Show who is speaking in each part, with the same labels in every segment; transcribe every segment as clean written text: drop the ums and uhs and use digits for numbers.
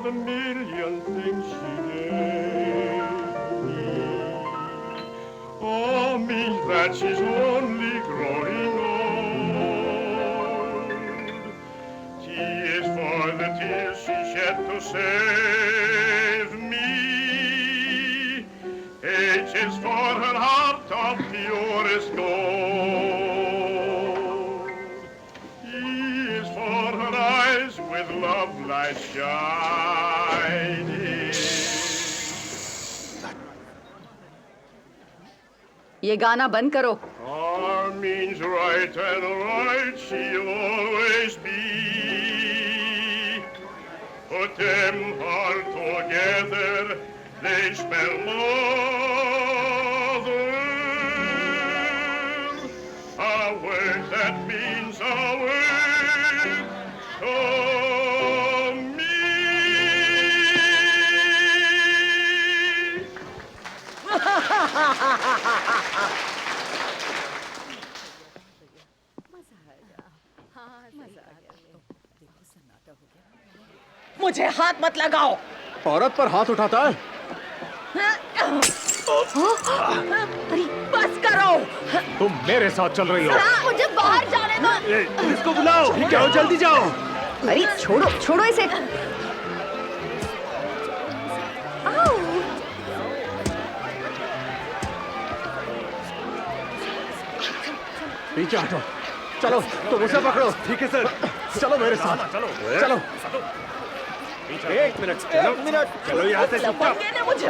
Speaker 1: the million things she gave me. All means that she's only growing old. T is for the tears she shed to save me. H is for her heart of purest gold. E is for her eyes with love light shining.
Speaker 2: ये गाना बंद करो।
Speaker 1: R means right and right she'll always be. Put them all together, they spell mother. A word that means a word to me.
Speaker 2: मुझे हाथ मत लगाओ।
Speaker 3: औरत पर हाथ उठाता है।
Speaker 2: अरे बस करो।
Speaker 3: तुम मेरे साथ चल रही हो।
Speaker 2: मुझे बाहर जाने दो।
Speaker 3: पुलिस को बुलाओ। ठीक है, जल्दी जाओ।
Speaker 2: अरे छोड़ो छोड़ो इसे। आओ।
Speaker 3: पीछे हटो। चलो तुम उसे पकड़ो। ठीक है सर। चलो मेरे साथ। चलो चलो। एक मिनट चलो यहाँ से चुपचाप।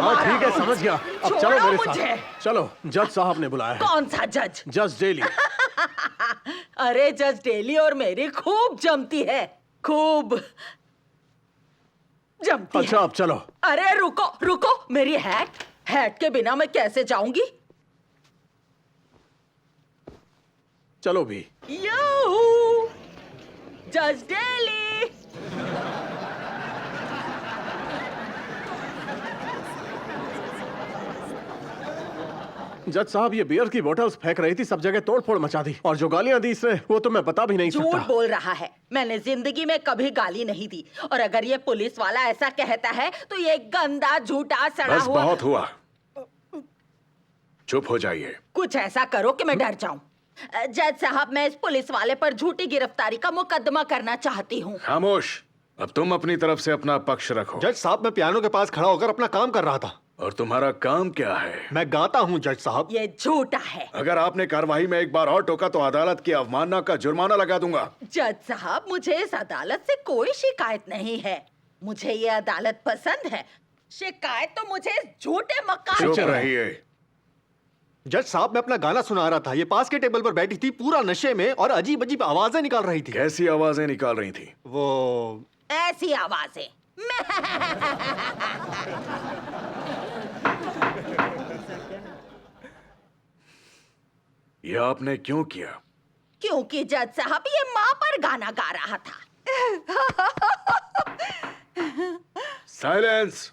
Speaker 3: हाँ ठीक है, समझ गया। अब चलो मेरे साथ। चलो, जज साहब ने बुलाया है।
Speaker 2: कौन सा जज?
Speaker 3: जज डेली।
Speaker 2: अरे जज डेली और मेरी खूब जमती है, खूब जमती
Speaker 3: अच्छा
Speaker 2: है।
Speaker 3: अब चलो।
Speaker 2: अरे रुको रुको, मेरी हैट के बिना मैं कैसे जाऊंगी?
Speaker 3: चलो भी।
Speaker 2: याहू! जज डेली।
Speaker 3: जज साहब ये बियर की बोतल्स फेंक रही थी, सब जगह तोड़फोड़ मचा दी, और जो गालियां दी इसने वो तो मैं बता भी नहीं सकता।
Speaker 2: झूठ बोल रहा है, मैंने जिंदगी में कभी गाली नहीं दी, और अगर ये पुलिस वाला ऐसा कहता है तो ये गंदा झूठा सड़ा
Speaker 4: बस
Speaker 2: हुआ।
Speaker 4: बहुत हुआ, चुप हो जाइए।
Speaker 2: कुछ ऐसा करो कि मैं डर जाऊं। जज साहब, मैं इस पुलिस वाले पर झूठी गिरफ्तारी का मुकदमा करना चाहती हूँ।
Speaker 4: खामोश, अब तुम अपनी तरफ से अपना पक्ष रखो।
Speaker 3: जज साहब, मैं पियानो के पास खड़ा होकर अपना काम कर रहा था।
Speaker 4: और तुम्हारा काम क्या है?
Speaker 3: मैं गाता हूँ जज साहब।
Speaker 2: ये झूठा है।
Speaker 4: अगर आपने कार्यवाही में एक बार और टोका तो अदालत की अवमानना का जुर्माना लगा दूंगा।
Speaker 2: जज साहब, मुझे इस अदालत से कोई शिकायत नहीं है, मुझे ये अदालत पसंद है। शिकायत तो मुझे इस झूठे मकान।
Speaker 4: चुप रहिए।
Speaker 3: जज साहब, मैं अपना गाना सुना रहा था, ये पास के टेबल पर बैठी थी पूरा नशे में और अजीब अजीब आवाजें निकाल रही थी।
Speaker 4: कैसी आवाजें निकाल रही थी?
Speaker 3: वो
Speaker 2: ऐसी आवाजें।
Speaker 4: यह आपने क्यों किया?
Speaker 2: क्योंकि जज साहब ये माँ पर गाना गा रहा था।
Speaker 4: साइलेंस!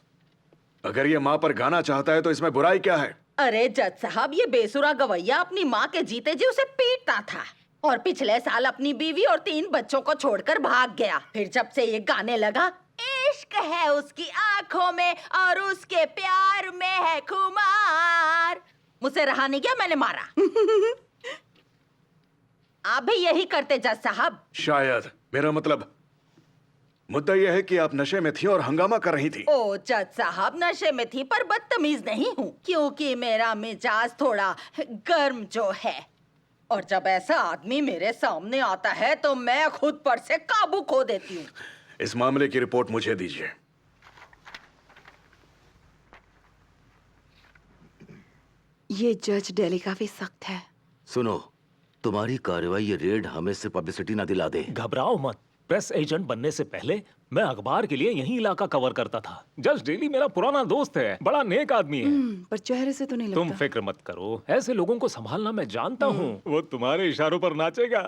Speaker 4: अगर ये माँ पर गाना चाहता है तो इसमें बुराई क्या है?
Speaker 2: अरे जज साहब, ये बेसुरा गवैया अपनी माँ के जीते जी उसे पीटता था, और पिछले साल अपनी बीवी और 3 बच्चों को छोड़कर भाग गया। फिर जब से ये गाने लगा, इश्क है उसकी आंखों में और उसके प्यार में है खुमार, मुझसे रहा नहीं गया, मैंने मारा। आप भी यही करते जज साहब?
Speaker 4: शायद। मेरा मतलब मुद्दा यह है कि आप नशे में थी और हंगामा कर रही थी।
Speaker 2: ओ जज साहब, नशे में थी पर बदतमीज नहीं हूँ, क्योंकि मेरा मिजाज थोड़ा गर्म जो है, और जब ऐसा आदमी मेरे सामने आता है तो मैं खुद पर से काबू खो देती हूँ।
Speaker 4: इस मामले की रिपोर्ट मुझे दीजिए।
Speaker 5: ये जज डेली काफी सख्त है।
Speaker 6: सुनो, तुम्हारी कार्रवाई ये रेड हमें से पब्लिसिटी ना दिला दे।
Speaker 7: घबराओ मत, प्रेस एजेंट बनने से पहले मैं अखबार के लिए यही इलाका कवर करता था। जज डेली मेरा पुराना दोस्त है, बड़ा नेक आदमी है।
Speaker 5: पर चेहरे से तो नहीं लगता।
Speaker 7: तुम फिक्र मत करो, ऐसे लोगों को संभालना मैं जानता हूँ। वो तुम्हारे इशारों पर नाचेगा।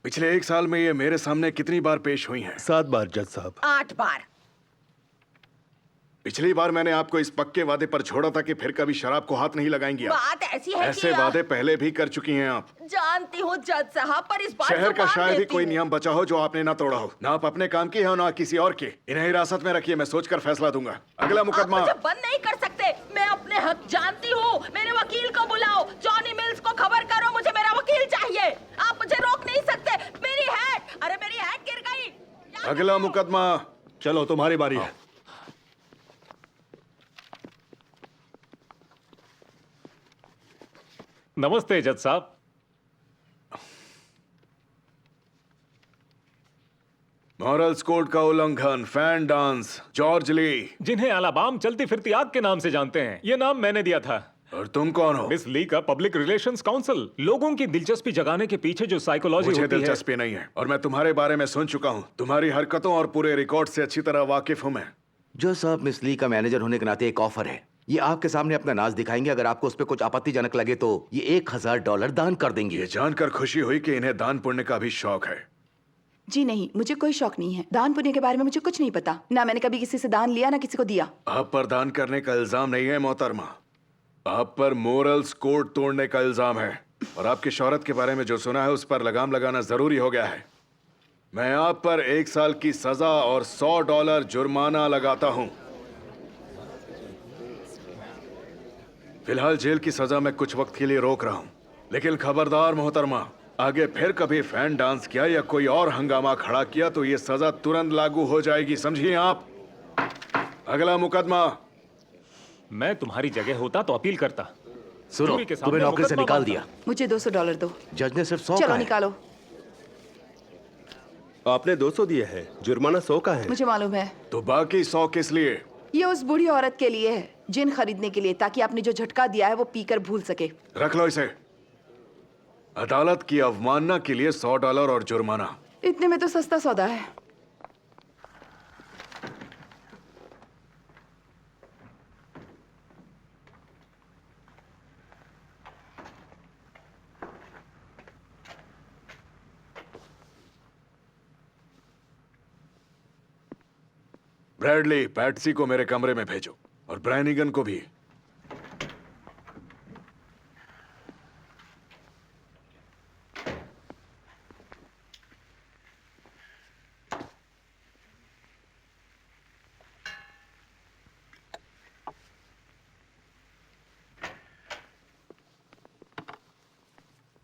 Speaker 4: पिछले 1 साल में ये मेरे सामने कितनी बार पेश हुई हैं?
Speaker 3: 7 बार जज साहब।
Speaker 2: 8 बार।
Speaker 4: पिछली बार मैंने आपको इस पक्के वादे पर छोड़ा था कि फिर कभी शराब को हाथ नहीं लगाएंगी आप।
Speaker 2: बात ऐसी है
Speaker 4: ऐसे
Speaker 2: कि
Speaker 4: वादे पहले भी कर चुकी हैं आप।
Speaker 2: जानती हूँ जज साहब, पर इस बार
Speaker 4: शहर
Speaker 2: तो
Speaker 4: का
Speaker 2: मान
Speaker 4: शायद ही
Speaker 2: लेती
Speaker 4: कोई
Speaker 2: हूँ।
Speaker 4: नियम बचा हो जो आपने ना तोड़ा हो। ना आप अपने काम की है ना किसी और की। इन्हें हिरासत में रखिए, मैं सोचकर फैसला दूंगा। अगला
Speaker 2: आप
Speaker 4: मुकदमा।
Speaker 2: मुझे बंद नहीं कर सकते। मैं अपने हक जानती हूँ। मेरे वकील को बुलाओ। जॉनी मिल्स को खबर करो, मुझे मेरा वकील चाहिए। आप मुझे रोक नहीं सकते। मेरी हैट, अरे मेरी हैट गिर गई।
Speaker 4: अगला मुकदमा।
Speaker 3: चलो तुम्हारी बारी है।
Speaker 7: नमस्ते जज साहब।
Speaker 4: मॉरल्स कोड का उल्लंघन, फैन डांस, जॉर्ज ली।
Speaker 7: जिन्हें अलाबाम चलती फिरती आग के नाम से जानते हैं, ये नाम मैंने दिया था।
Speaker 4: और तुम कौन हो?
Speaker 7: मिस ली का पब्लिक रिलेशंस काउंसिल। लोगों की दिलचस्पी जगाने के पीछे जो साइकोलॉजी
Speaker 4: मुझे
Speaker 7: होती है।
Speaker 4: दिलचस्पी नहीं है और मैं तुम्हारे बारे में सुन चुका हूँ। तुम्हारी हरकतों और पूरे रिकॉर्ड से अच्छी तरह वाकिफ हूँ मैं।
Speaker 6: जो साहब, मिस ली का मैनेजर होने के नाते एक ऑफर है। ये आपके सामने अपना नाज दिखाएंगे। अगर आपको उस पर कुछ आपत्तिजनक लगे तो ये $1000 दान कर देंगे।
Speaker 4: ये जानकर खुशी हुई कि इन्हें दान पुण्य का भी शौक है।
Speaker 5: जी नहीं, मुझे कोई शौक नहीं है। दान पुण्य के बारे में मुझे कुछ नहीं पता। ना मैंने कभी किसी से दान लिया, ना किसी को दिया।
Speaker 4: आप पर दान करने का इल्जाम नहीं है मोहतरमा, आप पर मोरल्स कोड तोड़ने का इल्जाम है। और आपकी शोहरत के बारे में जो सुना है उस पर लगाम लगाना जरूरी हो गया है। मैं आप पर 1 साल की सजा और $100 जुर्माना लगाता हूं। फिलहाल जेल की सजा में कुछ वक्त के लिए रोक रहा हूं, लेकिन खबरदार मोहतरमा, आगे फिर कभी फैन डांस किया या कोई और हंगामा खड़ा किया तो ये सजा तुरंत लागू हो जाएगी, समझिए आप। अगला मुकदमा।
Speaker 7: मैं तुम्हारी जगह होता तो अपील करता।
Speaker 6: सुनो,
Speaker 7: जूरी के सामने
Speaker 6: तुम्हें नौकरी से
Speaker 7: मुकदमा
Speaker 6: निकाल
Speaker 7: मांगता।
Speaker 6: दिया।
Speaker 5: मुझे $200 दो।
Speaker 6: जज ने सिर्फ 100
Speaker 5: चलो
Speaker 6: कहा है।
Speaker 5: निकालो।
Speaker 3: आपने 200 दिए हैं, जुर्माना 100 का है।
Speaker 5: मुझे मालूम है।
Speaker 4: तो बाकी 100 किस लिए?
Speaker 5: ये उस बूढ़ी औरत के लिए है, जिन खरीदने के लिए, ताकि आपने जो झटका दिया है वो पीकर भूल सके।
Speaker 4: रख लो इसे। अदालत की अवमानना के लिए $100 और जुर्माना।
Speaker 5: इतने में तो सस्ता सौदा है।
Speaker 4: ब्रैडली, पैट्सी को मेरे कमरे में भेजो और ब्रैनिगन को भी।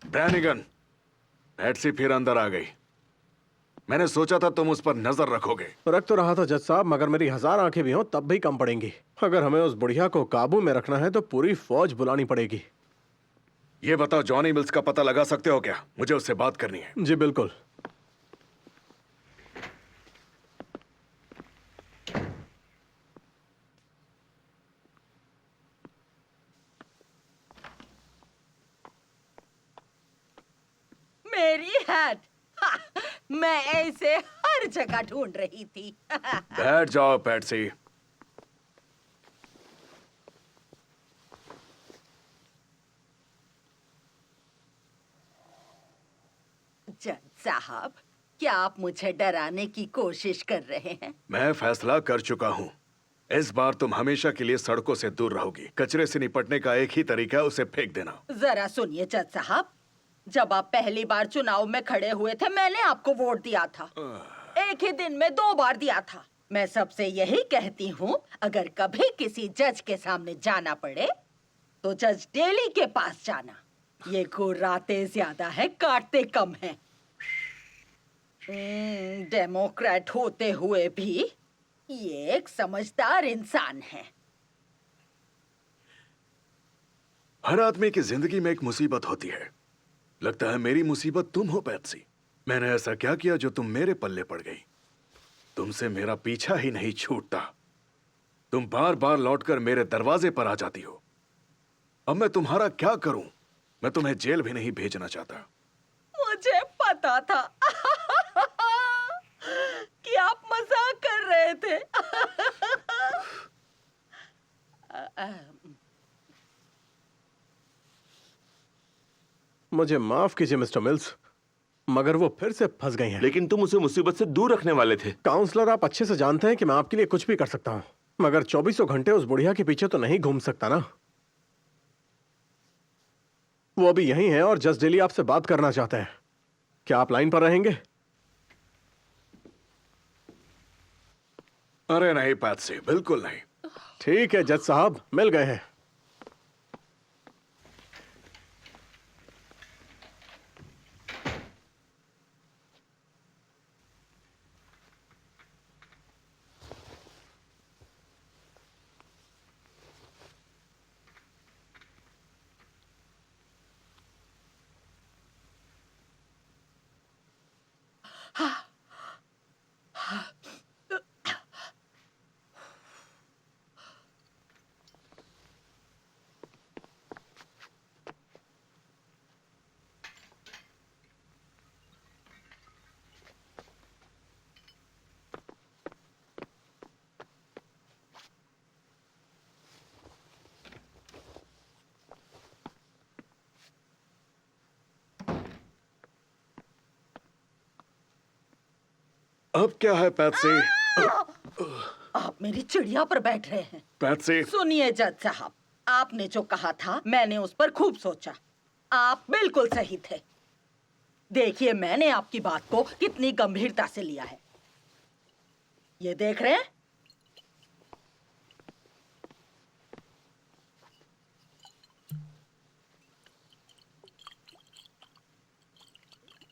Speaker 4: ब्रैनिगन, पैट्सी फिर अंदर आ गई। मैंने सोचा था तुम उस पर नजर रखोगे।
Speaker 3: रख तो रहा था जज साहब, मगर मेरी 1000 आंखें भी हों तब भी कम पड़ेंगी। अगर हमें उस बुढ़िया को काबू में रखना है तो पूरी फौज बुलानी पड़ेगी।
Speaker 4: ये बताओ, जॉनी मिल्स का पता लगा सकते हो क्या? मुझे उससे बात करनी है।
Speaker 3: जी बिल्कुल।
Speaker 2: मेरी हैट। हा, मैं ऐसे हर जगह ढूंढ रही थी।
Speaker 4: बैठ जाओ पैट्सी।
Speaker 2: जज साहब, क्या आप मुझे डराने की कोशिश कर रहे हैं?
Speaker 4: मैं फैसला कर चुका हूं। इस बार तुम हमेशा के लिए सड़कों से दूर रहोगी। कचरे से निपटने का एक ही तरीका है, उसे फेंक देना।
Speaker 2: जरा सुनिए जज साहब, जब आप पहली बार चुनाव में खड़े हुए थे मैंने आपको वोट दिया था। एक ही दिन में 2 बार दिया था। मैं सबसे यही कहती हूँ, अगर कभी किसी जज के सामने जाना पड़े तो जज डेली के पास जाना। ये घुर्राते ज्यादा है, काटते कम है। डेमोक्रेट होते हुए भी ये एक समझदार इंसान है।
Speaker 4: हर आदमी की जिंदगी में एक मुसीबत होती है। लगता है मेरी मुसीबत तुम हो पैट्सी। मैंने ऐसा क्या किया जो तुम मेरे पल्ले पड़ गई? तुमसे मेरा पीछा ही नहीं छूटता। तुम बार बार लौटकर मेरे दरवाजे पर आ जाती हो। अब मैं तुम्हारा क्या करूं? मैं तुम्हें जेल भी नहीं भेजना चाहता।
Speaker 2: मुझे पता था कि आप मजाक कर रहे थे।
Speaker 3: मुझे माफ कीजिए मिस्टर मिल्स, मगर वो फिर से फंस गई हैं।
Speaker 8: लेकिन तुम उसे मुसीबत से दूर रखने वाले थे।
Speaker 3: काउंसलर, आप अच्छे से जानते हैं कि मैं आपके लिए कुछ भी कर सकता हूँ। मगर 2400 घंटे उस बुढ़िया के पीछे तो नहीं घूम सकता ना। वो अभी यहीं है और जस्ट डेली आपसे बात करना चाहते हैं। क्या आप लाइन पर रहेंगे?
Speaker 4: अरे नहीं पैट्सी, बिल्कुल नहीं।
Speaker 3: ठीक है जज साहब, मिल गए हैं।
Speaker 4: अब क्या है पैट्सी?
Speaker 2: आप मेरी चिड़िया पर बैठ रहे हैं।
Speaker 4: पैट्सी,
Speaker 2: सुनिए जज साहब, आपने जो कहा था मैंने उस पर खूब सोचा। आप बिल्कुल सही थे। देखिए मैंने आपकी बात को कितनी गंभीरता से लिया है। ये देख रहे हैं?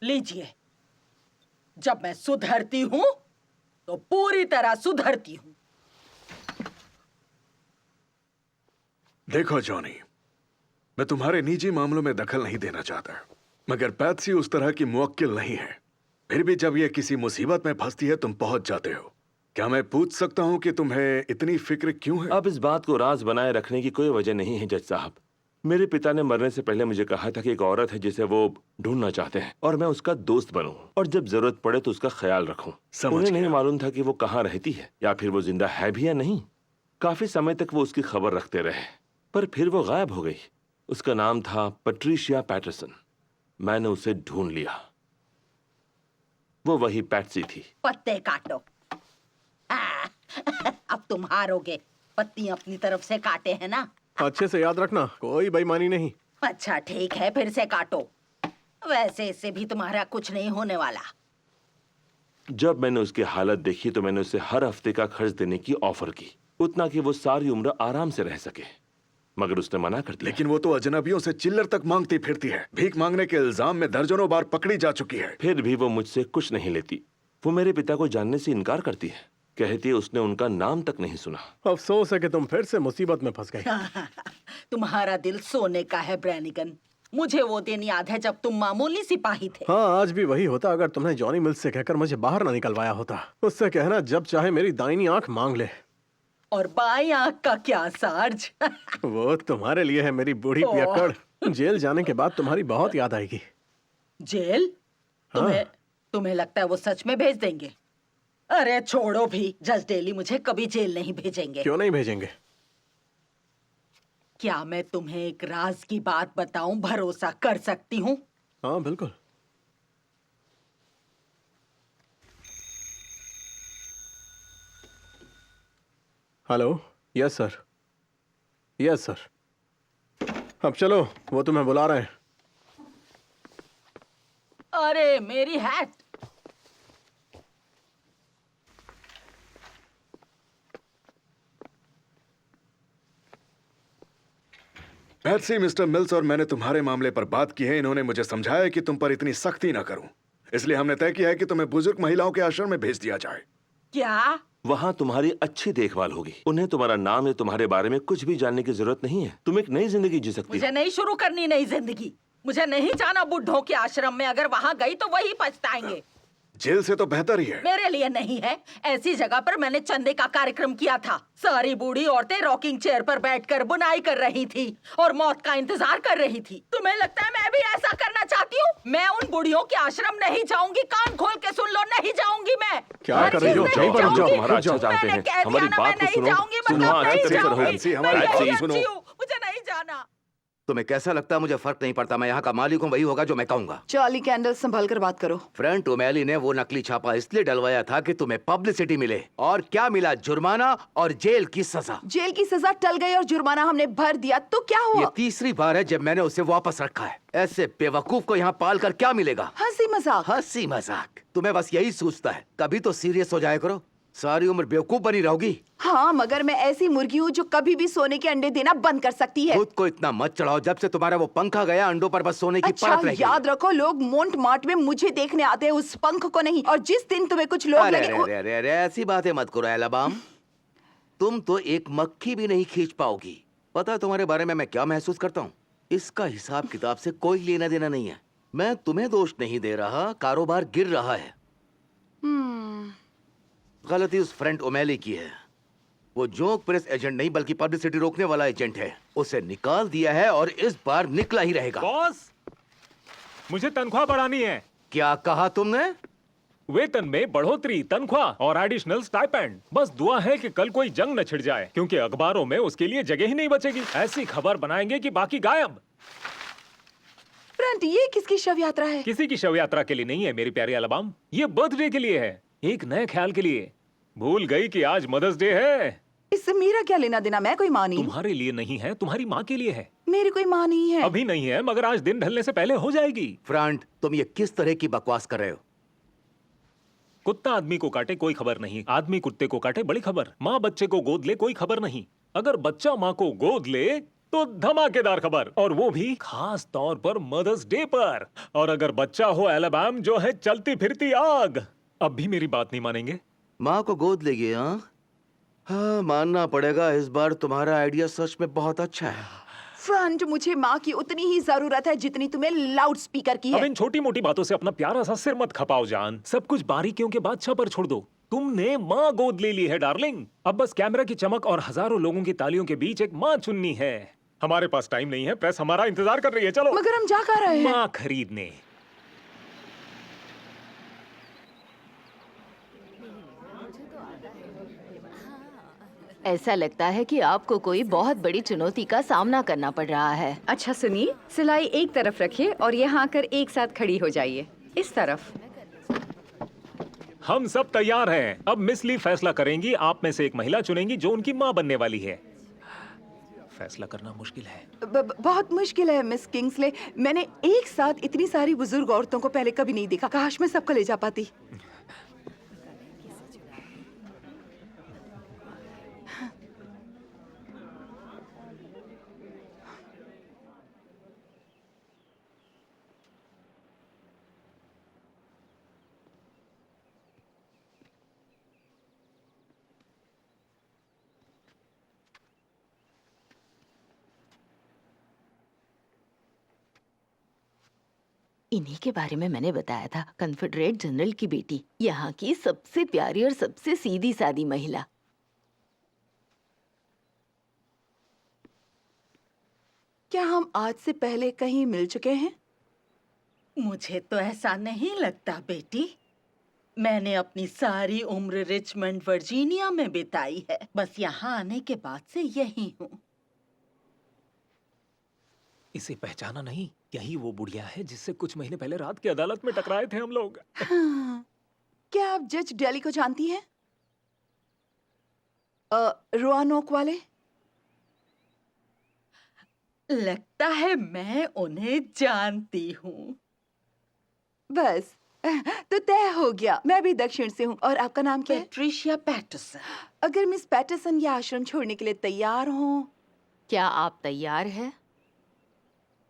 Speaker 2: लीजिए, जब मैं सुधरती हूं तो पूरी तरह सुधरती हूं।
Speaker 4: देखो जॉनी, मैं तुम्हारे निजी मामलों में दखल नहीं देना चाहता, मगर पैट्सी उस तरह की मुवक्किल नहीं है। फिर भी जब यह किसी मुसीबत में फंसती है तुम पहुंच जाते हो। क्या मैं पूछ सकता हूं कि तुम्हें इतनी फिक्र क्यों है?
Speaker 8: अब इस बात को राज बनाए रखने की कोई वजह नहीं है जज साहब। मेरे पिता ने मरने से पहले मुझे कहा था कि एक औरत है जिसे वो ढूंढना चाहते हैं और मैं उसका दोस्त बनूं और जब जरूरत पड़े तो उसका ख्याल रखूं।
Speaker 4: समझ
Speaker 8: उन्हें नहीं
Speaker 4: गया।
Speaker 8: मालूम था कि वो कहाँ रहती है या फिर वो जिंदा है भी या नहीं। काफी समय तक वो उसकी खबर रखते रहे, पर फिर वो गायब हो गई। उसका नाम था पैट्रिशिया पैटरसन। मैंने उसे ढूंढ लिया। वो वही पैट्सी थी।
Speaker 2: पत्ते काटो। अब तुम हारोगे। पत्ती अपनी तरफ से काटे हैं ना?
Speaker 3: अच्छे से याद रखना, कोई बेईमानी नहीं।
Speaker 2: अच्छा ठीक है, फिर से काटो। वैसे इससे भी तुम्हारा कुछ नहीं होने वाला।
Speaker 8: जब मैंने उसकी हालत देखी तो मैंने उसे हर हफ्ते का खर्च देने की ऑफर की, उतना कि वो सारी उम्र आराम से रह सके, मगर उसने मना कर दिया।
Speaker 4: लेकिन वो तो अजनबियों से चिल्लर तक मांगती फिरती है। भीख मांगने के इल्जाम में दर्जनों बार पकड़ी जा चुकी है।
Speaker 8: फिर भी वो मुझसे कुछ नहीं लेती। वो मेरे पिता को जानने से इनकार करती है। कहती है उसने उनका नाम तक नहीं सुना।
Speaker 3: अफसोस है कि तुम फिर से मुसीबत में फंस गए।
Speaker 2: तुम्हारा दिल सोने का है ब्रैनिगन। मुझे वो दिन याद है जब तुम मामूली सिपाही थे।
Speaker 3: हाँ, आज भी वही होता अगर तुमने जॉनी मिल्स से कहकर मुझे बाहर ना निकलवाया होता। उससे कहना जब चाहे मेरी दाहिनी आंख मांग ले।
Speaker 2: और बाईं आंख का क्या सार्ज?
Speaker 3: वो तुम्हारे लिए है मेरी बूढ़ी पियक्कड़। जेल जाने के बाद तुम्हारी बहुत याद आएगी।
Speaker 2: जेल? तुम्हें लगता है वो सच में भेज देंगे? अरे छोड़ो भी, जज डेली मुझे कभी जेल नहीं भेजेंगे।
Speaker 3: क्यों नहीं भेजेंगे?
Speaker 2: क्या मैं तुम्हें एक राज की बात बताऊं? भरोसा कर सकती हूँ?
Speaker 3: हाँ बिल्कुल। Hello. Yes sir. Yes sir. अब चलो, वो तुम्हें बुला रहे हैं।
Speaker 2: अरे मेरी हैट!
Speaker 4: पैट्सी, मिस्टर मिल्स और मैंने तुम्हारे मामले पर बात की है। इन्होंने मुझे समझाया कि तुम पर इतनी सख्ती ना करूं, इसलिए हमने तय किया है कि तुम्हें बुजुर्ग महिलाओं के आश्रम में भेज दिया जाए।
Speaker 2: क्या?
Speaker 8: वहाँ तुम्हारी अच्छी देखभाल होगी। उन्हें तुम्हारा नाम या तुम्हारे बारे में कुछ भी जानने की जरूरत नहीं है। तुम एक नई जिंदगी जी सकती हो।
Speaker 2: मुझे नहीं शुरू करनी नई जिंदगी। मुझे नहीं जाना बुढ़ों के आश्रम में। अगर वहाँ गई तो वही पछताएंगे।
Speaker 4: जेल से तो बेहतर ही है।
Speaker 2: मेरे लिए नहीं है। ऐसी जगह पर मैंने चंदे का कार्यक्रम किया था। सारी बूढ़ी औरतें रॉकिंग चेयर पर बैठकर बुनाई कर रही थी और मौत का इंतजार कर रही थी। तुम्हें लगता है मैं भी ऐसा करना चाहती हूँ? मैं उन बूढ़ियों के आश्रम नहीं जाऊंगी। कान खोल के सुन लो, नहीं जाऊंगी मैं।
Speaker 3: क्या कर रही हो?
Speaker 2: नहीं
Speaker 3: जाओ,
Speaker 2: जाऊंगी।
Speaker 8: तुम्हारा अच्छा चाहते
Speaker 2: मैंने
Speaker 8: हैं।
Speaker 2: कह
Speaker 8: हमारी
Speaker 2: दिया ना,
Speaker 8: बात
Speaker 2: मैं
Speaker 8: तो
Speaker 2: नहीं
Speaker 8: सुनो।
Speaker 2: जाऊंगी,
Speaker 8: सुनो,
Speaker 2: मतलब
Speaker 8: हाँ,
Speaker 2: नहीं
Speaker 8: अच्छे से
Speaker 2: जाऊंगी।
Speaker 8: रहो।
Speaker 4: हमारी
Speaker 2: मैं
Speaker 4: बात
Speaker 2: यही
Speaker 4: सुनो।
Speaker 2: अच्छी हूँ, मुझे नहीं जाना।
Speaker 6: तुम्हें कैसा लगता है? मुझे फर्क नहीं पड़ता, मैं यहाँ का मालिक हूँ, वही होगा जो मैं कहूंगा।
Speaker 5: चार्ली कैंडल, संभल कर बात करो।
Speaker 6: फ्रंट ओमैली ने वो नकली छापा इसलिए डलवाया था कि तुम्हें पब्लिसिटी मिले, और क्या मिला? जुर्माना और जेल की सजा।
Speaker 5: जेल की सजा टल गई और जुर्माना हमने भर दिया, तो क्या
Speaker 6: ये
Speaker 5: हुआ?
Speaker 6: तीसरी बार है जब मैंने उसे वापस रखा है। ऐसे बेवकूफ को यहाँ पाल कर क्या मिलेगा?
Speaker 5: हंसी मजाक।
Speaker 6: हंसी मजाक? तुम्हें बस यही सोचता है, कभी तो सीरियस हो जाया करो। सारी उम्र बेवकूफ बनी रहोगी।
Speaker 5: हाँ, मगर मैं ऐसी मुर्गी हूँ जो कभी भी सोने के अंडे देना बंद कर सकती है।
Speaker 6: खुद को इतना मत चढ़ाओ, जब से तुम्हारा वो पंखा गया अंडों पर बस सोने की
Speaker 5: अच्छा,
Speaker 6: परत रह गई।
Speaker 5: याद रखो, लोग मोंट मार्ट में मुझे देखने आते हैं, उस पंख को नहीं। और जिस दिन तुम्हें कुछ लोग
Speaker 6: अरे
Speaker 5: लगे
Speaker 6: अरे अरे अरे, ऐसी बातें मत करो एलाबाम। तुम तो एक मक्खी भी नहीं खींच पाओगी। पता है तुम्हारे बारे में मैं क्या महसूस करता हूँ? इसका हिसाब किताब से कोई लेना देना नहीं है। मैं तुम्हें दोष नहीं दे रहा, कारोबार गिर रहा है। गलती उस फ्रंट ओमैली की है। वो जोक प्रेस एजेंट नहीं बल्कि पब्लिसिटी रोकने वाला एजेंट है। उसे निकाल दिया है और इस बार निकला ही रहेगा।
Speaker 7: बॉस, मुझे तनख्वाह बढ़ानी है।
Speaker 6: क्या कहा तुमने?
Speaker 7: वेतन में बढ़ोतरी, तनख्वाह और एडिशनल स्टाइपेंड। बस दुआ है कि कल कोई जंग न छिड़ जाए, क्योंकि अखबारों में उसके लिए जगह ही नहीं बचेगी। ऐसी खबर बनाएंगे कि बाकी गायब।
Speaker 5: फ्रंट, ये किसकी शव यात्रा है?
Speaker 7: किसी की शव यात्रा के लिए नहीं है मेरी प्यारी अलबाम, ये बर्थडे के लिए है, एक नए ख्याल के लिए। भूल गई कि आज मदर्स डे है।
Speaker 5: इससे मेरा क्या लेना देना? मैं कोई माँ नहीं हूँ।
Speaker 7: तुम्हारे लिए नहीं है, तुम्हारी माँ के लिए है।
Speaker 5: मेरी कोई माँ नहीं है।
Speaker 7: अभी नहीं है, मगर आज दिन ढलने से पहले हो जाएगी।
Speaker 6: फ्रंट, तुम ये किस तरह की बकवास कर रहे हो?
Speaker 7: कुत्ता आदमी को काटे कोई खबर नहीं, आदमी कुत्ते को काटे बड़ी खबर। माँ बच्चे को गोद ले कोई खबर नहीं, अगर बच्चा माँ को गोद ले तो धमाकेदार खबर, और वो भी खास तौर पर मदर्स डे पर। और अगर बच्चा हो एलाबाम, जो है चलती फिरती आग। अब भी मेरी बात नहीं मानेंगे?
Speaker 6: माँ को गोद लेगी? हाँ, मानना पड़ेगा, इस बार तुम्हारा आइडिया सच में बहुत अच्छा है।
Speaker 5: फ्रंट, मुझे माँ की उतनी ही जरूरत है जितनी तुम्हें लाउड स्पीकर की
Speaker 7: अब
Speaker 5: है।
Speaker 7: इन छोटी मोटी बातों से अपना प्यारा सा सिर मत खपाओ जान। सब कुछ बारीकियों के बादशाह पर छोड़ दो। तुमने माँ गोद ले ली है डार्लिंग। अब बस कैमरा की चमक और हजारों लोगों की तालियों के बीच एक माँ चुननी है। हमारे पास टाइम नहीं है, प्रेस हमारा इंतजार कर रही है। चलो।
Speaker 5: मगर हम जा कर रहे हैं।
Speaker 7: माँ खरीदने।
Speaker 9: ऐसा लगता है कि आपको कोई बहुत बड़ी चुनौती का सामना करना पड़ रहा है।
Speaker 10: अच्छा सुनिए, सिलाई एक तरफ रखिए और यहाँ आकर एक साथ खड़ी हो जाइए। इस तरफ।
Speaker 7: हम सब तैयार हैं। अब मिस ली फैसला करेंगी, आप में से एक महिला चुनेंगी जो उनकी माँ बनने वाली है। फैसला करना मुश्किल है।
Speaker 5: बहुत मुश्किल है मिस किंग्सले। मैंने एक साथ इतनी सारी बुजुर्ग औरतों को पहले कभी नहीं देखा। काश मैं सबको ले जा पाती।
Speaker 9: इन्हीं के बारे में मैंने बताया था, कन्फेडरेट जनरल की बेटी, यहाँ की सबसे प्यारी और सबसे सीधी सादी महिला।
Speaker 5: क्या हम आज से पहले कहीं मिल चुके हैं?
Speaker 2: मुझे तो ऐसा नहीं लगता बेटी। मैंने अपनी सारी उम्र रिचमंड वर्जीनिया में बिताई है। बस यहाँ आने के बाद से यही हूँ।
Speaker 7: इसे पहचाना नहीं? यही वो बुढ़िया है जिससे कुछ महीने पहले रात की अदालत में टकराए थे हम लोग।
Speaker 5: हाँ। क्या आप जज डेली को जानती हैं? रोआनोक वाले?
Speaker 2: लगता है मैं उन्हें जानती हूँ।
Speaker 5: बस तो तय हो गया। मैं भी दक्षिण से हूँ। और आपका नाम क्या है?
Speaker 2: Patricia Patterson.
Speaker 5: अगर मिस पैटरसन ये आश्रम छोड़ने के लिए तैयार हो।
Speaker 9: क्या आप तैयार हैं?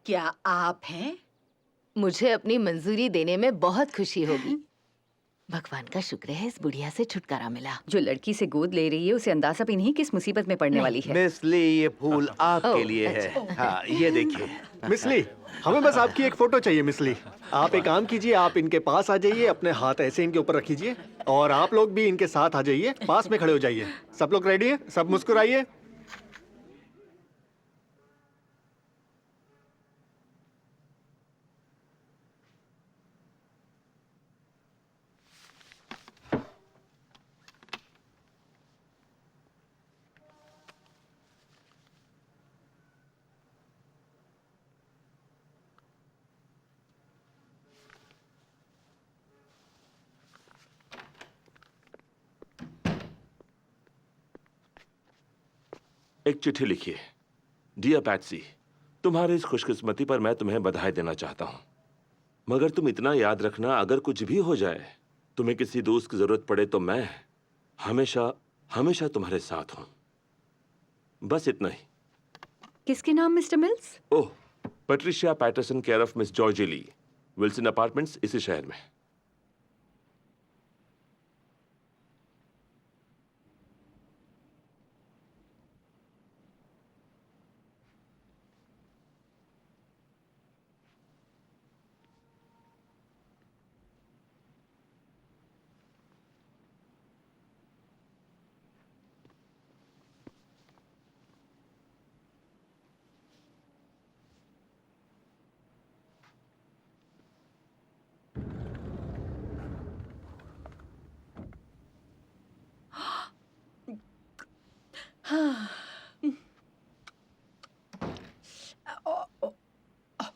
Speaker 2: क्या आप हैं?
Speaker 9: मुझे अपनी मंजूरी देने में बहुत खुशी होगी। भगवान का शुक्र है, इस बुढ़िया से छुटकारा मिला।
Speaker 10: जो लड़की से गोद ले रही है उसे अंदाजा भी नहीं किस मुसीबत में पड़ने वाली है।
Speaker 6: मिस ली, ये फूल आपके
Speaker 9: ओह,
Speaker 6: लिए है। हाँ, ये देखिए।
Speaker 3: मिस ली, हमें बस आपकी एक फोटो चाहिए। मिस ली, आप एक काम कीजिए, आप इनके पास आ जाइए, अपने हाथ ऐसे इनके ऊपर रखिए और आप लोग भी इनके साथ आ जाइए, पास में खड़े हो जाइए। सब लोग रेडी है? सब मुस्कुराइए।
Speaker 8: एक चिट्ठी लिखिए। डियर पैट्सी, तुम्हारी इस खुशकिस्मती पर मैं तुम्हें बधाई देना चाहता हूं, मगर तुम इतना याद रखना, अगर कुछ भी हो जाए, तुम्हें किसी दोस्त की जरूरत पड़े तो मैं हमेशा हमेशा तुम्हारे साथ हूं। बस इतना ही।
Speaker 10: किसके नाम mister Mills?
Speaker 8: Oh, Patricia Patterson, care of miss Georgie Lee, Wilson apartments, इसी शहर में।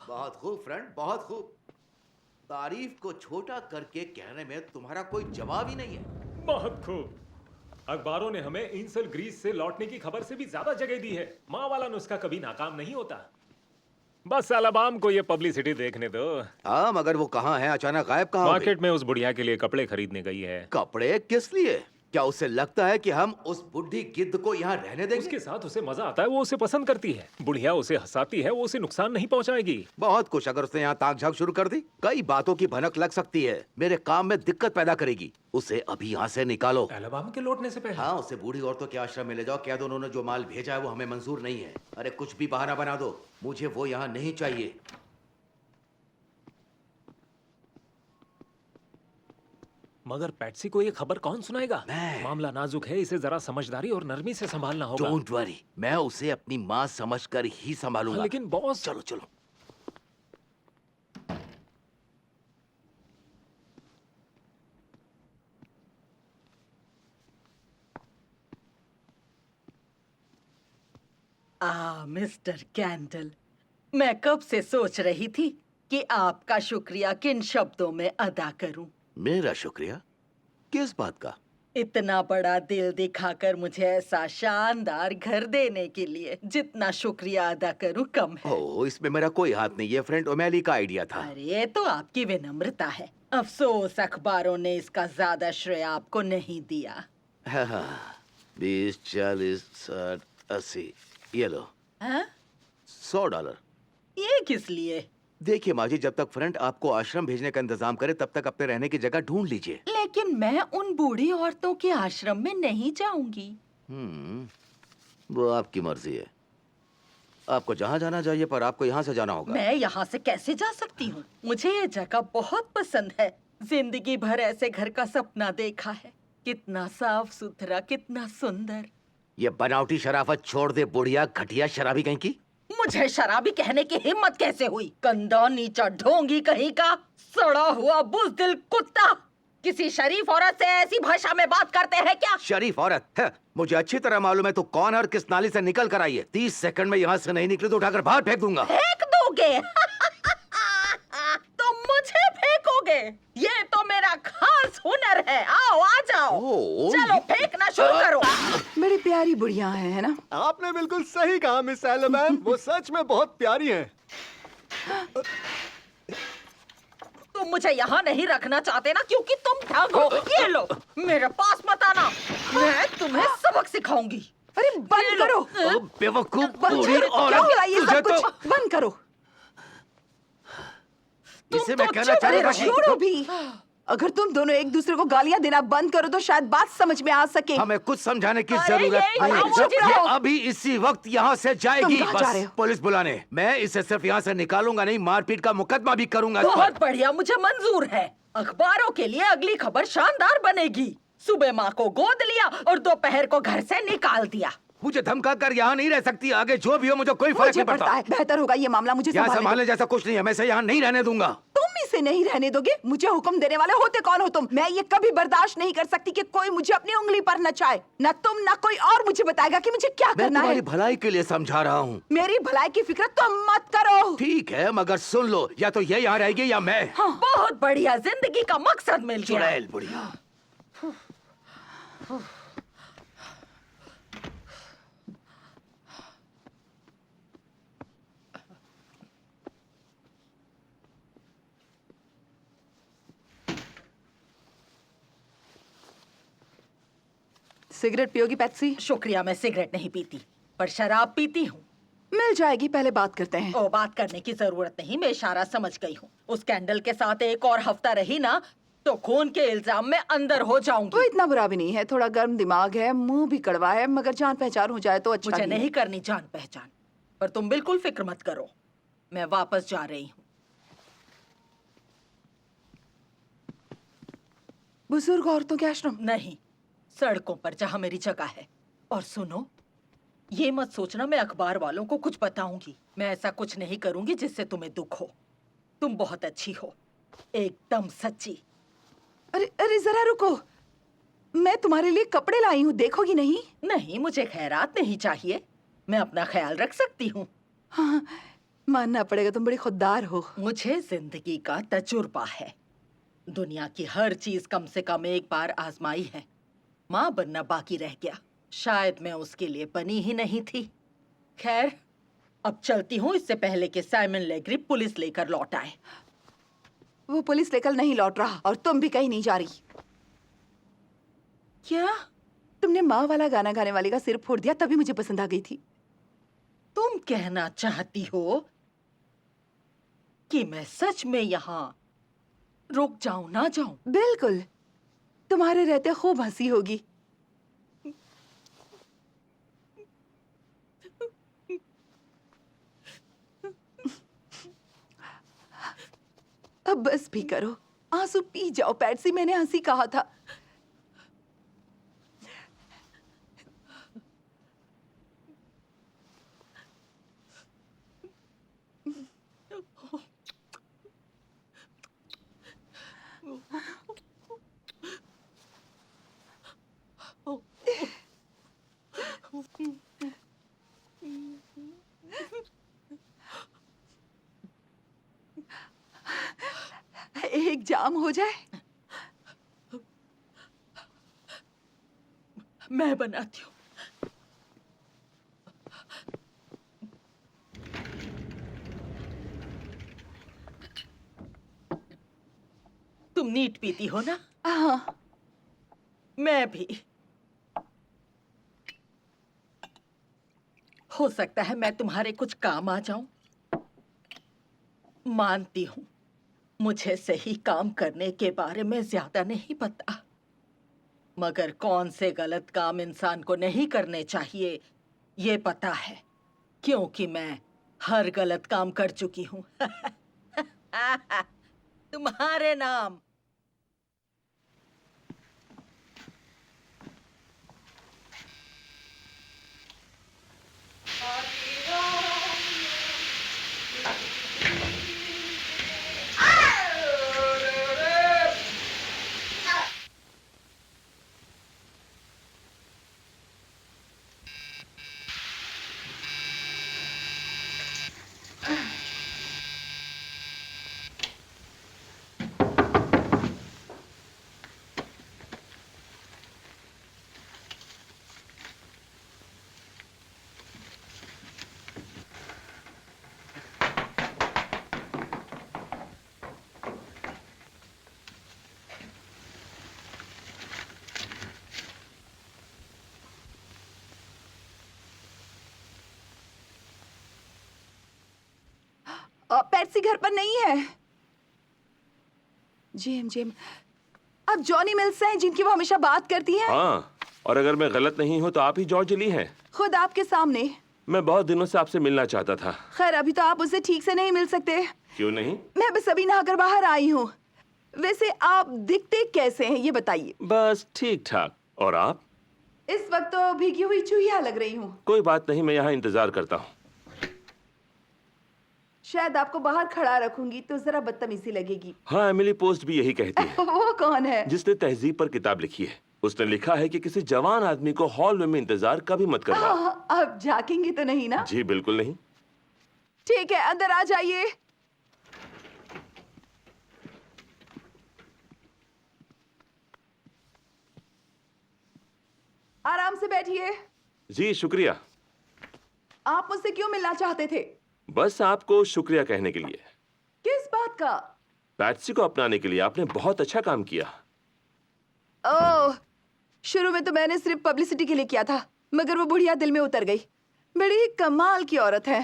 Speaker 6: बहुत खूब फ्रेंड, बहुत खूब। तारीफ को छोटा करके कहने में तुम्हारा कोई जवाब ही नहीं है।
Speaker 7: बहुत खूब। अखबारों ने हमें इंसल ग्रीस से लौटने की खबर से भी ज्यादा जगह दी है। माँ वाला नुस्खा कभी नाकाम नहीं होता। बस एलाबाम को ये पब्लिसिटी देखने दो।
Speaker 6: हाँ, मगर वो कहाँ है? अचानक गायब कहाँ हो गई?
Speaker 7: मार्केट में उस बुढ़िया के लिए कपड़े खरीदने गई है।
Speaker 6: कपड़े किस लिए? क्या उसे लगता है कि हम उस बुढ़ी गिद्ध को यहाँ रहने देंगे?
Speaker 7: उसके साथ उसे मजा आता है, वो उसे पसंद करती है। बुढ़िया उसे हंसाती है, वो उसे नुकसान नहीं पहुंचाएगी।
Speaker 6: बहुत कुछ। अगर उसने यहाँ ताक झाक शुरू कर दी, कई बातों की भनक लग सकती है, मेरे काम में दिक्कत पैदा करेगी। उसे अभी यहाँ से निकालो।
Speaker 7: एलाबामा के लौटने से पहले?
Speaker 6: हाँ, उसे बूढ़ी औरतों के आश्रम में ले जाओ। कह दो उन्होंने जो माल भेजा है वो हमें मंजूर नहीं है। अरे कुछ भी बहाना बना दो, मुझे वो यहाँ नहीं चाहिए।
Speaker 7: मगर पैट्सी को ये खबर कौन सुनाएगा?
Speaker 6: मैं।
Speaker 7: मामला नाजुक है, इसे जरा समझदारी और नरमी से संभालना होगा।
Speaker 6: डोंट वरी, मैं उसे अपनी माँ समझकर ही संभालूंगा।
Speaker 7: लेकिन बॉस,
Speaker 6: चलो चलो।
Speaker 2: मिस्टर कैंडल, मैं कब से सोच रही थी कि आपका शुक्रिया किन शब्दों में अदा करूं।
Speaker 6: मेरा शुक्रिया? किस बात का?
Speaker 2: इतना बड़ा दिल दिखाकर मुझे ऐसा शानदार घर देने के लिए जितना शुक्रिया अदा करूं कम है।
Speaker 6: ओह, इसमें मेरा कोई हाथ नहीं। ये फ्रेंड ओमेली का आइडिया था।
Speaker 2: अरे ये तो आपकी विनम्रता है। अफसोस अखबारों ने इसका ज्यादा श्रेय आपको नहीं दिया।
Speaker 6: हाँ, 20, 40, 60, 80, ये लो।
Speaker 2: हाँ?
Speaker 6: $100।
Speaker 2: ये किस लिए?
Speaker 6: देखिए माँ जी, जब तक फ्रेंड आपको आश्रम भेजने का इंतजाम करे तब तक अपने रहने की जगह ढूंढ लीजिए।
Speaker 2: लेकिन मैं उन बूढ़ी औरतों के आश्रम में नहीं जाऊंगी।
Speaker 6: वो आपकी मर्जी है। आपको जहाँ जाना चाहिए, पर आपको यहाँ से जाना होगा।
Speaker 2: मैं यहाँ से कैसे जा सकती हूँ? मुझे ये जगह बहुत पसंद है। जिंदगी भर ऐसे घर का सपना देखा है। कितना साफ सुथरा, कितना सुंदर।
Speaker 6: ये बनावटी शराफत छोड़ दे बुढ़िया, घटिया शराबी कहीं की।
Speaker 2: मुझे शराबी कहने की हिम्मत कैसे हुई? गंदा नीचा ढोंगी कहीं का, सड़ा हुआ बुज़दिल कुत्ता। किसी शरीफ औरत से ऐसी भाषा में बात करते हैं क्या?
Speaker 6: शरीफ औरत है? मुझे अच्छी तरह मालूम है तू कौन है और किस नाली से निकल कर आई है। 30 सेकंड में यहाँ से नहीं निकली तो उठाकर बाहर फेंक दूंगा।
Speaker 2: फेंक दोगे? तो मुझे फेंकोगे? ये तो मेरा खास हुनर है। आओ, आ जाओ। चलो फेंकना शुरू करो।
Speaker 5: बड़ी प्यारी बुढ़िया है ना?
Speaker 3: आपने बिल्कुल सही कहा मिस एलेबैम, वो सच में बहुत प्यारी हैं।
Speaker 2: तुम मुझे यहाँ नहीं रखना चाहते ना, क्योंकि तुम ठग हो। ये लो, मेरे पास मत आना। मैं तुम्हें सबक सिखाऊंगी।
Speaker 5: अरे बंद करो।
Speaker 6: बेवकूफ
Speaker 5: बंद
Speaker 6: बूढ़ी
Speaker 5: करो।
Speaker 6: औरत,
Speaker 5: क्या मिला ये
Speaker 6: तुझे
Speaker 5: सब
Speaker 6: तो
Speaker 5: कुछ? बंद करो।
Speaker 6: इसे मैं
Speaker 2: तो
Speaker 6: कहना चाह रहा था
Speaker 5: छोड़ो भी। अगर तुम दोनों एक दूसरे को गालियां देना बंद करो तो शायद बात समझ में आ सके।
Speaker 6: हमें कुछ समझाने की
Speaker 2: अरे
Speaker 6: जरूरत
Speaker 2: ये
Speaker 6: नहीं
Speaker 2: खामोश
Speaker 6: है।
Speaker 2: रहो।
Speaker 6: ये अभी इसी वक्त यहाँ से जाएगी।
Speaker 5: तुम कहाँ जा
Speaker 6: बस
Speaker 5: रहे हो?
Speaker 6: पुलिस बुलाने। मैं इसे सिर्फ यहाँ से निकालूंगा नहीं, मारपीट का मुकदमा भी करूंगा इस पर।
Speaker 2: बहुत बढ़िया, मुझे मंजूर है। अखबारों के लिए अगली खबर शानदार बनेगी। सुबह माँ को गोद लिया और दोपहर को घर से निकाल दिया।
Speaker 6: मुझे धमका कर यहाँ नहीं रह सकती। आगे जो भी हो मुझे कोई फर्क
Speaker 5: मुझे
Speaker 6: नहीं पड़ता।
Speaker 5: पड़ता है, बेहतर होगा ये मामला मुझे
Speaker 6: यहाँ
Speaker 5: संभालने
Speaker 6: संभालने जैसा कुछ नहीं है। मैं इसे यहाँ नहीं रहने दूंगा।
Speaker 5: दो। तुम इसे नहीं रहने दोगे? मुझे हुक्म देने वाले होते कौन हो तुम? मैं ये कभी बर्दाश्त नहीं कर सकती कि कोई मुझे अपनी उंगली पर नचाए। न तुम न कोई और मुझे बताएगा कि मुझे क्या
Speaker 6: मैं
Speaker 5: करना है।
Speaker 6: तुम्हारी भलाई के लिए समझा रहा हूँ।
Speaker 5: मेरी भलाई की फिक्र तुम मत करो।
Speaker 6: ठीक है, मगर सुन लो, या तो ये यहाँ रहेगी या मैं।
Speaker 2: बहुत बढ़िया, जिंदगी का मकसद मिल गया।
Speaker 6: चुड़ैल बुढ़िया।
Speaker 5: सिगरेट पियोगी पैट्सी?
Speaker 2: शुक्रिया, मैं सिगरेट नहीं पीती, पर शराब पीती हूँ।
Speaker 5: मिल जाएगी, पहले बात करते हैं।
Speaker 2: ओ, बात करने की जरूरत नहीं, मैं इशारा समझ गई हूँ। उस कैंडल के साथ एक और हफ्ता रही ना तो खून के इल्जाम में अंदर हो
Speaker 5: वो
Speaker 2: जाऊंगी।
Speaker 5: इतना बुरा भी नहीं है, थोड़ा गर्म दिमाग है, मुंह भी कड़वा है, मगर जान पहचान हो जाए तो अच्छा
Speaker 2: मुझे
Speaker 5: ही है।
Speaker 2: नहीं करनी जान पहचान, पर तुम बिल्कुल फिक्र मत करो, मैं वापस जा रही हूँ।
Speaker 5: बुजुर्ग औरतों के आश्रम?
Speaker 2: नहीं, सड़कों पर जहाँ मेरी जगह है। और सुनो, ये मत सोचना मैं अखबार वालों को कुछ बताऊंगी। मैं ऐसा कुछ नहीं करूंगी जिससे तुम्हें दुख हो। तुम बहुत अच्छी हो, एकदम सच्ची।
Speaker 5: अरे अरे जरा रुको, मैं तुम्हारे लिए कपड़े लाई हूँ, देखोगी नहीं?
Speaker 2: नहीं, मुझे खैरात नहीं चाहिए, मैं अपना ख्याल रख सकती हूँ।
Speaker 5: हाँ, मानना पड़ेगा, तुम बड़ी खुददार हो।
Speaker 2: मुझे जिंदगी का तजुर्बा है, दुनिया की हर चीज कम से कम एक बार आजमाई है। माँ बनना बाकी रह गया, शायद मैं उसके लिए बनी ही नहीं थी। खैर, अब चलती हूँ, इससे पहले कि साइमन लेग्रिप पुलिस लेकर लौट आए।
Speaker 5: वो पुलिस लेकर नहीं लौट रहा और तुम भी कहीं नहीं जा रही।
Speaker 2: क्या
Speaker 5: तुमने माँ वाला गाना गाने वाले का सिर फोड़ दिया, तभी मुझे पसंद आ गई थी।
Speaker 2: तुम कहना चाहती हो कि मैं सच में यहाँ रुक जाऊं ना जाऊं?
Speaker 5: बिल्कुल, तुम्हारे रहते खूब हंसी होगी। अब बस भी करो, आंसू पी जाओ पैट्सी, मैंने हंसी कहा था। एक जाम हो जाए।
Speaker 2: मैं बनाती हूँ। तुम नीट पीती हो ना?
Speaker 5: हाँ,
Speaker 2: मैं भी। हो सकता है मैं तुम्हारे कुछ काम आ जाऊं। मानती हूं, मुझे सही काम करने के बारे में ज्यादा नहीं पता, मगर कौन से गलत काम इंसान को नहीं करने चाहिए ये पता है, क्योंकि मैं हर गलत काम कर चुकी हूं। तुम्हारे नाम।
Speaker 5: पैट्सी घर पर नहीं है। जेम, अब जॉनी मिल्स हैं जिनकी वो हमेशा बात करती हैं।
Speaker 8: हाँ, और अगर मैं गलत नहीं हूँ तो आप ही जॉर्ज ली हैं।
Speaker 5: खुद आपके सामने।
Speaker 8: मैं बहुत दिनों से आपसे मिलना चाहता था।
Speaker 5: खैर, अभी तो आप उससे ठीक से नहीं मिल सकते।
Speaker 8: क्यों नहीं?
Speaker 5: मैं बस अभी नहाकर बाहर आई हूँ। वैसे आप दिखते कैसे हैं ये बताइए?
Speaker 8: बस ठीक ठाक। और आप?
Speaker 5: इस वक्त तो भीगी हुई चूहिया लग रही हूँ।
Speaker 8: कोई बात नहीं, मैं यहाँ इंतजार करता हूँ।
Speaker 5: शायद आपको बाहर खड़ा रखूंगी तो जरा बदतमीजी लगेगी।
Speaker 8: हाँ, एमिली पोस्ट भी यही कहती है।
Speaker 5: वो कौन है?
Speaker 8: जिसने तहजीब पर किताब लिखी है। उसने लिखा है कि किसी जवान आदमी को हॉल में इंतजार कभी मत करना।
Speaker 5: आप झाकेंगे तो नहीं ना?
Speaker 8: जी बिल्कुल नहीं।
Speaker 5: ठीक है, अंदर आ जाइए। आराम से बैठिए।
Speaker 8: जी शुक्रिया।
Speaker 5: आप मुझसे क्यों मिलना चाहते थे?
Speaker 8: बस आपको शुक्रिया कहने के लिए।
Speaker 5: किस बात का?
Speaker 8: पैट्सी को अपनाने के लिए आपने बहुत अच्छा काम किया।
Speaker 5: ओह, शुरू में तो मैंने सिर्फ पब्लिसिटी के लिए किया था, मगर वो बुढ़िया दिल में उतर गई। बड़ी ही कमाल की औरत है।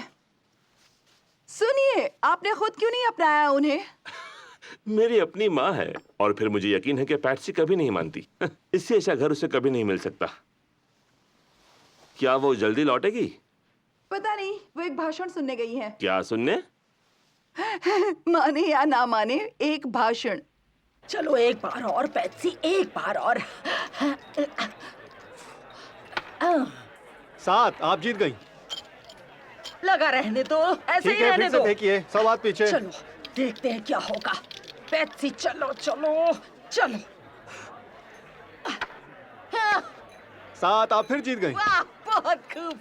Speaker 5: सुनिए, आपने खुद क्यों नहीं अपनाया उन्हें?
Speaker 8: मेरी अपनी माँ है और फिर मुझे यकीन है कि पैट्सी कभी नहीं मानती। इससे ऐसा घर उसे कभी नहीं मिल सकता। क्या वो जल्दी लौटेगी?
Speaker 5: पता नहीं, वो एक भाषण सुनने गई है।
Speaker 8: क्या सुनने?
Speaker 5: माने या ना माने, एक भाषण।
Speaker 2: चलो एक बार और पेप्सी, एक बार और।
Speaker 3: 7, आप जीत गई।
Speaker 2: लगा रहने दो, ऐसे
Speaker 3: ठीक
Speaker 2: ही
Speaker 3: है,
Speaker 2: रहने
Speaker 3: फिर से
Speaker 2: दो।
Speaker 3: फेंकिए, सब हाथ पीछे।
Speaker 2: चलो देखते हैं क्या होगा। पेप्सी चलो चलो चलो।
Speaker 3: 7, आप फिर जीत गई।
Speaker 2: वाह, बहुत खूब।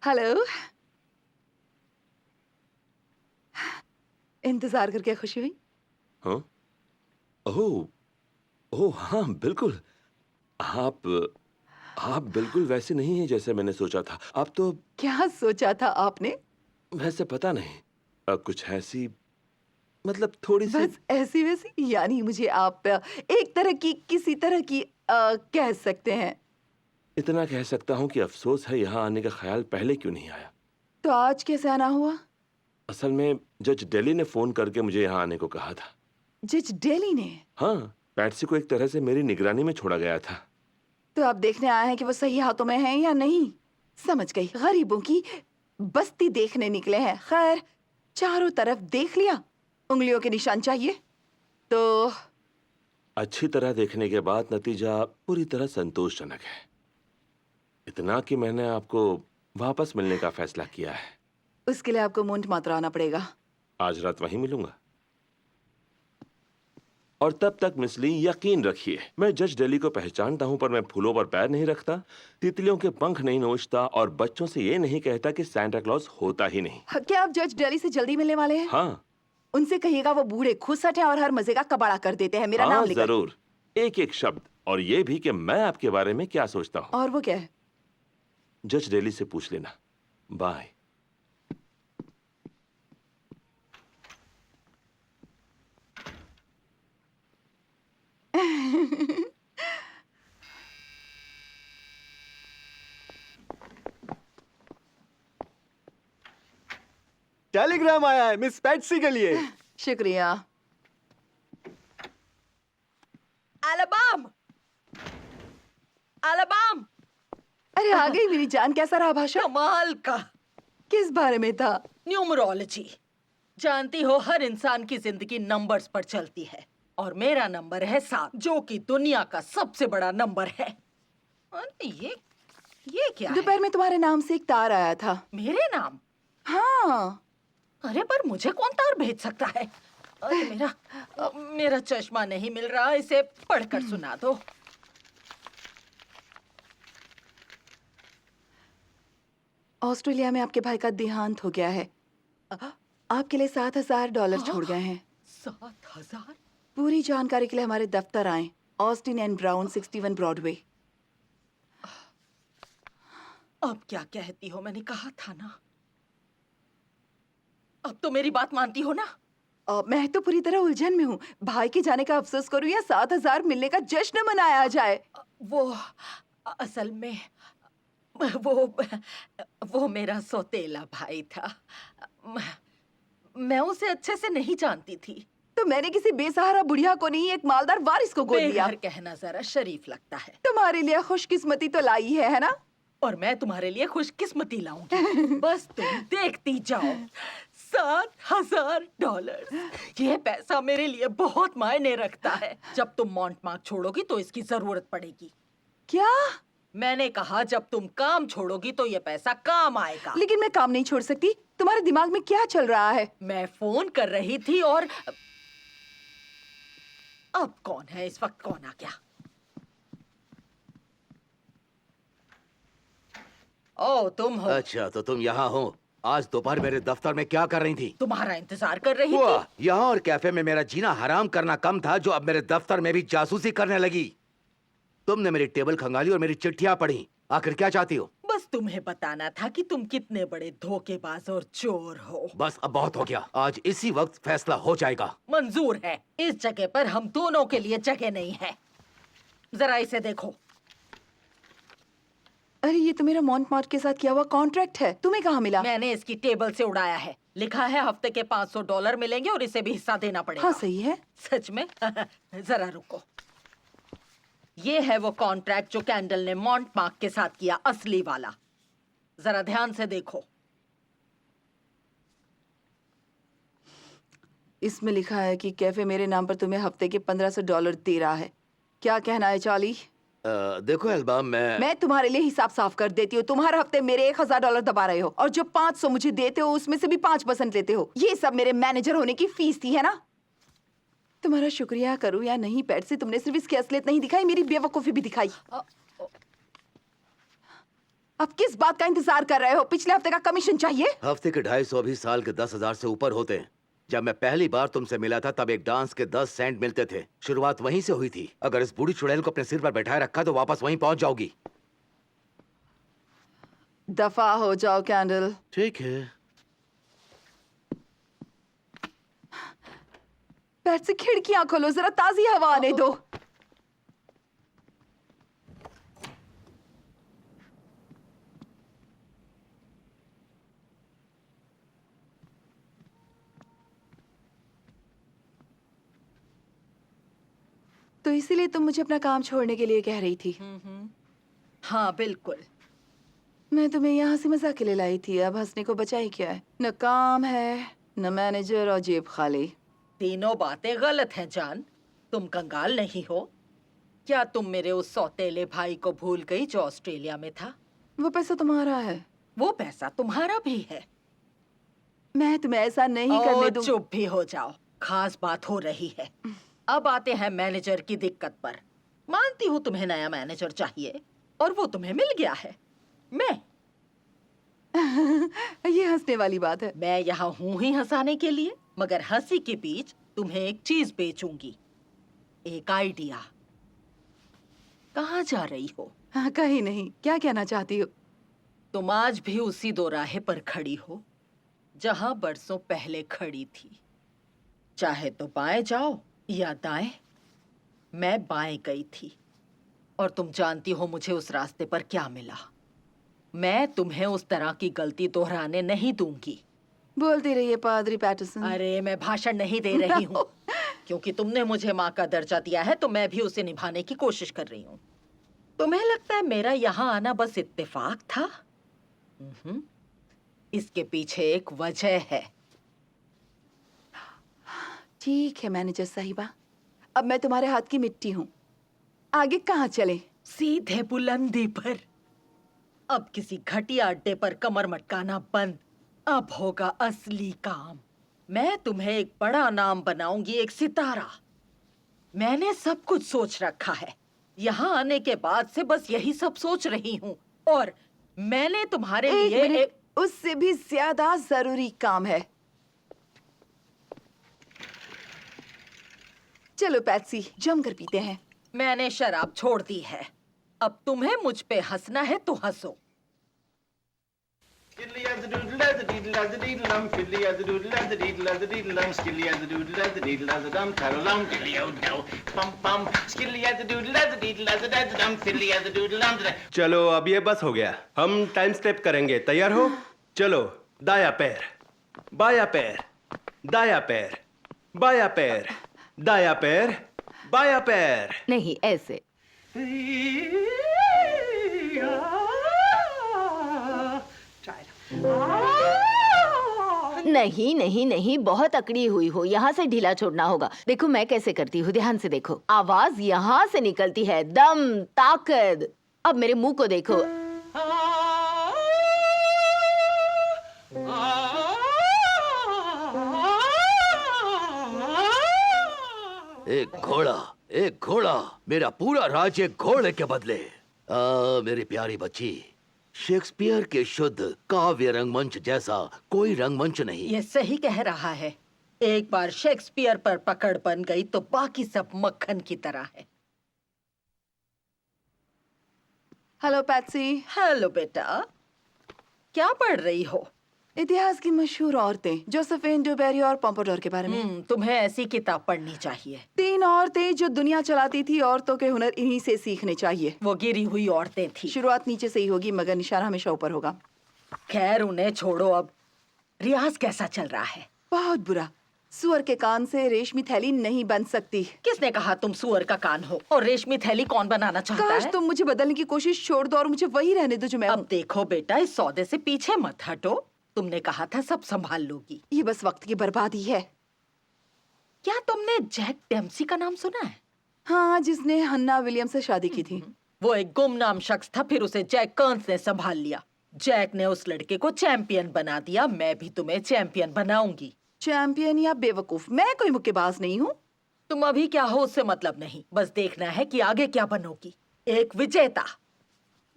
Speaker 5: हेलो। इंतजार करके खुशी हुई?
Speaker 8: हाँ? ओह, ओह हाँ बिल्कुल। आप बिल्कुल वैसे नहीं हैं जैसे मैंने सोचा था। आप तो
Speaker 5: क्या सोचा था आपने?
Speaker 8: वैसे पता नहीं, कुछ ऐसी, मतलब थोड़ी सी।
Speaker 5: बस ऐसी वैसी? यानी मुझे आप एक तरह की, किसी तरह की कह सकते हैं।
Speaker 8: इतना कह सकता हूँ कि अफसोस है यहाँ आने का ख्याल पहले क्यों नहीं आया।
Speaker 5: तो आज कैसे आना हुआ?
Speaker 8: असल में जज डेली ने फोन करके मुझे यहाँ आने को कहा था।
Speaker 5: जज डेली ने?
Speaker 8: हाँ, पैट्सी को एक तरह से मेरी निगरानी में छोड़ा गया था।
Speaker 5: तो आप देखने आए हैं कि वो सही हाथों में है या नहीं? समझ गई, गरीबों की बस्ती देखने निकले हैं। खैर, चारों तरफ देख लिया, उंगलियों के निशान चाहिए तो।
Speaker 8: अच्छी तरह देखने के बाद नतीजा पूरी तरह संतोषजनक है। इतना कि मैंने आपको वापस मिलने का फैसला किया है।
Speaker 5: उसके लिए आपको मुंड मात्राना पड़ेगा।
Speaker 8: आज रात वहीं मिलूंगा। और तब तक मिस ली, यकीन रखिए मैं जज डेली को पहचानता हूं, पर मैं फूलों पर पैर नहीं रखता, तितलियों के पंख नहीं नोचता और बच्चों से ये नहीं कहता कि सांता क्लॉज होता ही नहीं।
Speaker 5: क्या आप जज डेली से जल्दी मिलने वाले हैं?
Speaker 8: हाँ।
Speaker 5: उनसे कहिएगा वो बूढ़े खुसट हैं और हर मजे का कबाड़ा कर देते हैं। मेरा
Speaker 8: हाँ,
Speaker 5: नाम लिखा।
Speaker 8: जरूर, एक एक शब्द, और ये भी कि मैं आपके बारे में क्या सोचता हूँ।
Speaker 5: और वो क्या है?
Speaker 8: जज डेली से पूछ लेना। बाय।
Speaker 3: टेलीग्राम आया है मिस पैट्सी के लिए।
Speaker 5: शुक्रिया।
Speaker 2: Album, album.
Speaker 5: अरे आ गई मेरी जान, कैसा रहा भाषण?
Speaker 2: कमाल का।
Speaker 5: किस बारे में था?
Speaker 2: न्यूमरोलॉजी। जानती हो, हर इंसान की जिंदगी नंबर्स पर चलती है और मेरा नंबर है 7, जो कि दुनिया का सबसे बड़ा नंबर है। अरे ये क्या है?
Speaker 5: दोपहर में तुम्हारे नाम से एक तार आया था।
Speaker 2: मेरे नाम?
Speaker 5: हाँ।
Speaker 2: अरे पर मुझे कौन तार भेज सकता है? अरे मेरा चश्मा नहीं मिल रहा, इसे पढ़कर सुना दो।
Speaker 5: ऑस्ट्रेलिया में आपके भाई का देहांत हो गया है। आपके लिए $7,000 छोड़ गए हैं।
Speaker 2: 7,000?
Speaker 5: पूरी जानकारी के लिए हमारे दफ्तर आए, ऑस्टिन एंड ब्राउन, 61 ब्रॉडवे।
Speaker 2: अब क्या कहती हो? मैंने कहा था ना। अब तो मेरी बात मानती हो ना?
Speaker 5: मैं तो पूरी तरह उलझन में हूँ। भाई के जाने का अफसोस करूँ या 7,000 मिलने का जश्न मनाया जाए?
Speaker 2: वो असल में वो मेरा सौतेला भाई था। मैं उसे अच्छे से नहीं जानती थी।
Speaker 5: तो मैंने किसी बेसहारा बुढ़िया को नहीं, एक मालदार वारिस को गोद लिया।
Speaker 2: बेघर कहना जरा शरीफ लगता है।
Speaker 5: तुम्हारे लिए खुशकिस्मती तो लाई है ना?
Speaker 2: और मैं तुम्हारे लिए खुशकिस्मती लाऊंगी। बस तुम देखती जाओ। $7,000। ये पैसा मेरे लिए बहुत मायने रखता है। जब तुम मॉन्टमार्क छोड़ोगी तो इसकी जरूरत पड़ेगी।
Speaker 5: क्या?
Speaker 2: मैंने कहा जब तुम काम छोड़ोगी तो ये पैसा काम आएगा।
Speaker 5: लेकिन मैं काम नहीं छोड़ सकती। तुम्हारे दिमाग में क्या चल रहा है?
Speaker 2: मैं फोन कर रही थी और अब कौन है? इस वक्त कौन आ गया? ओ, तुम हो?
Speaker 6: अच्छा, तो तुम यहाँ हो। आज दोपहर मेरे दफ्तर में क्या कर रही थी?
Speaker 2: तुम्हारा इंतजार कर रही थी।
Speaker 6: वाह, यहाँ और कैफे में मेरा जीना हराम करना कम था, जो अब मेरे दफ्तर में भी जासूसी करने लगी। तुमने मेरी टेबल खंगाली और मेरी चिट्ठियां पढ़ी। आखिर क्या चाहती हो?
Speaker 2: बस तुम्हें बताना था कि तुम कितने बड़े धोखेबाज और चोर हो।
Speaker 6: बस अब बहुत हो गया। आज इसी वक्त फैसला हो जाएगा।
Speaker 2: मंजूर है। इस जगह पर हम दोनों के लिए जगह नहीं है। जरा इसे देखो।
Speaker 5: अरे ये तो मेरा मॉन्टमार्ट के साथ किया हुआ कॉन्ट्रैक्ट है। तुम्हें कहाँ मिला?
Speaker 2: मैंने इसकी टेबल से उड़ाया है। लिखा है हफ्ते के $500 मिलेंगे और इसे भी हिस्सा देना पड़ेगा।
Speaker 5: हाँ सही है।
Speaker 2: सच में? जरा रुको। ये है वो कॉन्ट्रैक्ट जो कैंडल ने मॉन्टमार्क के साथ किया, असली वाला। जरा ध्यान से देखो।
Speaker 5: इसमें लिखा है कि कैफे मेरे नाम पर तुम्हें हफ्ते के $1500 दे रहा है। क्या कहना है चार्ली?
Speaker 6: देखो एल्बा, मैं
Speaker 5: तुम्हारे लिए हिसाब साफ कर देती हूँ। तुम्हारे हफ्ते मेरे $1000 दबा रहे हो और जो 500 मुझे देते हो उसमें से भी 5% लेते हो। ये सब मेरे मैनेजर होने की फीस थी, है ना? तुम्हारा शुक्रिया करूँ या नहीं पैट्सी, तुमने सिर्फ इसकी असलियत नहीं दिखाई, मेरी बेवकूफी भी दिखाई। अब किस बात का इंतजार कर रहे हो? पिछले हफ्ते का कमीशन चाहिए?
Speaker 6: हफ्ते के 250 भी साल के 10,000 से ऊपर होते हैं। जब मैं पहली बार तुमसे मिला था तब एक डांस के 10 सेंट मिलते थे। शुरुआत वहीं से हुई थी। अगर इस बूढ़ी चुड़ैल को अपने सिर पर बैठाए रखा तो वापस वहीं पहुंच जाओगी।
Speaker 5: दफा हो जाओ कैंडल।
Speaker 6: ठीक है।
Speaker 5: पैट्सी खिड़कियां खोलो, जरा ताजी हवा आने दो। तो इसीलिए तुम मुझे अपना काम छोड़ने के लिए कह रही थी?
Speaker 2: हाँ बिल्कुल।
Speaker 5: मैं तुम्हें यहाँ से मजाक के लिए लाई थी। अब हंसने को बचा ही क्या है? न काम है, न मैनेजर और जेब खाली।
Speaker 2: तीनों बातें गलत हैं जान। तुम कंगाल नहीं हो। क्या तुम मेरे उस सौतेले भाई को भूल गई जो ऑस्ट्रेलिया में था?
Speaker 5: वो पैसा तुम्हारा है।
Speaker 2: वो पैसा तुम्हारा भी है।
Speaker 5: मैं तुम्हें ऐसा नहीं करने दूँ।
Speaker 2: चुप भी हो जाओ, खास बात हो रही है। अब आते हैं मैनेजर की दिक्कत पर। मानती हूँ तुम्हें नया मैनेजर चाहिए और वो तुम्हें मिल गया है। मैं
Speaker 5: ये हंसने वाली बात है।
Speaker 2: मैं यहाँ हूँ ही हंसाने के लिए, मगर हंसी के बीच तुम्हें एक चीज बेचूंगी, एक आइडिया। कहाँ जा रही हो?
Speaker 5: हाँ, कहीं नहीं। क्या कहना चाहती हो?
Speaker 2: तुम आज भी उसी दोराहे पर खड़ी हो जहां बरसों पहले खड़ी थी। चाहे तो बाएं जाओ या दाएं। मैं बाएं गई थी और तुम जानती हो मुझे उस रास्ते पर क्या मिला। मैं तुम्हें उस तरह की गलती दोहराने नहीं दूंगी।
Speaker 5: बोलती रहिए पादरी पैटरसन।
Speaker 2: अरे मैं भाषण नहीं दे रही हूँ। क्योंकि तुमने मुझे माँ का दर्जा दिया है तो मैं भी उसे निभाने की कोशिश कर रही हूँ। तुम्हें लगता है मेरा यहाँ आना बस इत्तेफाक था? इसके पीछे एक वजह है।
Speaker 5: ठीक है मैनेजर साहिबा, अब मैं तुम्हारे हाथ की मिट्टी हूँ। आगे कहाँ चले?
Speaker 2: सीधे बुलंदी पर। अब किसी घटिया अड्डे पर कमर मटकाना बंद। अब होगा असली काम। मैं तुम्हें एक बड़ा नाम बनाऊंगी, एक सितारा। मैंने सब कुछ सोच रखा है। यहाँ आने के बाद से बस यही सब सोच रही हूँ। और मैंने तुम्हारे लिए
Speaker 5: उससे भी ज्यादा जरूरी काम है। चलो पैट्सी, जमकर पीते हैं।
Speaker 2: मैंने शराब छोड़ दी है। अब तुम्हें मुझ पे हंसना है तो हंसो।
Speaker 3: चलो अब ये बस हो गया। हम टाइम स्टेप करेंगे। तैयार हो? चलो, दाया पैर, बाया पैर, दाया पैर, बाया पैर, दाया पैर, बाया पैर।
Speaker 9: नहीं, ऐसे। नहीं नहीं नहीं, बहुत अकड़ी हुई हो। यहाँ से ढीला छोड़ना होगा। देखो मैं कैसे करती हूँ, ध्यान से देखो। आवाज यहाँ से निकलती है, दम, ताकत। अब मेरे मुंह को देखो।
Speaker 6: एक घोड़ा। मेरा पूरा राज्य घोड़े के बदले। मेरी प्यारी बच्ची, शेक्सपियर के शुद्ध काव्य रंगमंच जैसा कोई रंगमंच नहीं।
Speaker 2: ये सही कह रहा है। एक बार शेक्सपियर पर पकड़ बन गई तो बाकी सब मक्खन की तरह है।
Speaker 5: Hello Patsy.
Speaker 2: हेलो बेटा, क्या पढ़ रही हो?
Speaker 5: इतिहास की मशहूर औरतें, जोसेफिन, ड्यूबेरी और पोम्पाडोर के बारे में।
Speaker 2: तुम्हें ऐसी किताब पढ़नी चाहिए।
Speaker 5: 3 औरतें जो दुनिया चलाती थी, औरतों के हुनर इन्हीं से सीखने चाहिए।
Speaker 2: वो गिरी हुई औरतें थी।
Speaker 5: शुरुआत नीचे से ही होगी मगर निशाना हमेशा ऊपर होगा।
Speaker 2: खैर उन्हें छोड़ो, अब रियाज कैसा चल रहा है?
Speaker 5: बहुत बुरा। सुअर के कान से रेशमी थैली नहीं बन सकती।
Speaker 2: किसने कहा तुम सुअर का कान हो? और रेशमी थैली कौन बनाना चाहता
Speaker 5: काश
Speaker 2: है?
Speaker 5: तुम मुझे बदलने की कोशिश छोड़ दो और मुझे वही रहने दो जो मैं
Speaker 2: अब
Speaker 5: हूँ।
Speaker 2: देखो बेटा, इस सौदे से पीछे मत हटो। तुमने कहा था सब संभाल लोगी।
Speaker 5: ये बस वक्त की बर्बादी है।
Speaker 2: क्या तुमने जैक डेम्सी का नाम सुना है?
Speaker 5: हाँ, जिसने हन्ना विलियम से शादी की थी।
Speaker 2: वो एक गुमनाम शख्स था, फिर उसे जैक कर्न्स ने संभाल लिया। जैक ने उस लड़के को चैंपियन बना दिया। मैं भी तुम्हें चैंपियन बनाऊंगी।
Speaker 5: चैंपियन या बेवकूफ, मैं कोई मुक्केबाज नहीं हूँ।
Speaker 2: तुम अभी क्या हो उससे मतलब नहीं, बस देखना है कि आगे क्या बनोगी। एक विजेता।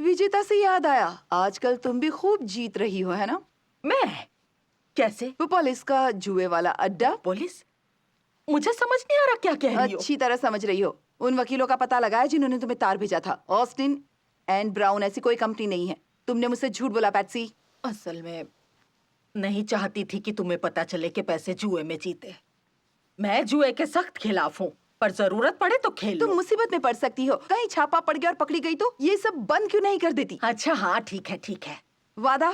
Speaker 5: विजेता से याद आया, आजकल तुम भी खूब जीत रही हो, है ना?
Speaker 2: मैं? कैसे?
Speaker 5: वो पुलिस का जुए वाला अड्डा।
Speaker 2: पुलिस? मुझे समझ नहीं आ रहा क्या कह रही हो।
Speaker 5: अच्छी तरह समझ रही हो। उन वकीलों का पता लगाया जिन्होंने तुम्हें तार भेजा था। ऑस्टिन एंड ब्राउन ऐसी कोई कंपनी नहीं है। तुमने मुझसे झूठ बोला पैट्सी।
Speaker 2: असल में नहीं चाहती थी कि तुम्हें पता चले कि पैसे जुए में जीते। मैं जुए के सख्त खिलाफ हूँ, पर जरूरत पड़े तो खेल
Speaker 5: तुम
Speaker 2: लो।
Speaker 5: मुसीबत में पड़ सकती हो। कहीं छापा पड़ गया और पकड़ी गई तो ये सब बंद क्यों नहीं कर देती?
Speaker 2: अच्छा हाँ, ठीक है ठीक है।
Speaker 5: वादा?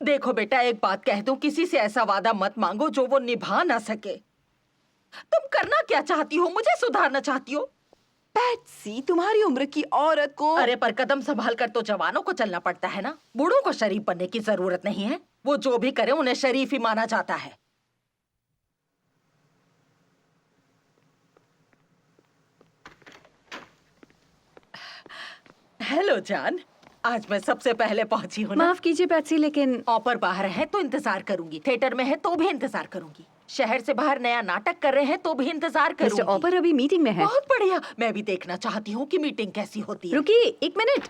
Speaker 2: देखो बेटा, एक बात कह दूं, किसी से ऐसा वादा मत मांगो जो वो निभा ना सके। तुम करना क्या चाहती हो? मुझे सुधारना चाहती हो?
Speaker 5: पैट्सी, तुम्हारी उम्र की औरत को।
Speaker 2: अरे पर कदम संभाल कर तो जवानों को चलना पड़ता है ना। बूढ़ों को शरीफ बनने की जरूरत नहीं है। वो जो भी करे उन्हें शरीफ ही माना जाता है। हेलो जान, आज मैं सबसे पहले पहुंची हूँ ना।
Speaker 10: माफ कीजिए पैट्सी, लेकिन
Speaker 2: ऑपर बाहर है तो इंतजार करूंगी, थिएटर में है तो भी इंतजार करूंगी, शहर से बाहर नया नाटक कर रहे हैं तो भी इंतजार
Speaker 10: मिस्टर
Speaker 2: करूंगी।
Speaker 10: ऑपर अभी मीटिंग में है।
Speaker 2: बहुत बढ़िया, मैं भी देखना चाहती हूँ कि मीटिंग कैसी होती है।
Speaker 10: रुकिए 1 मिनट।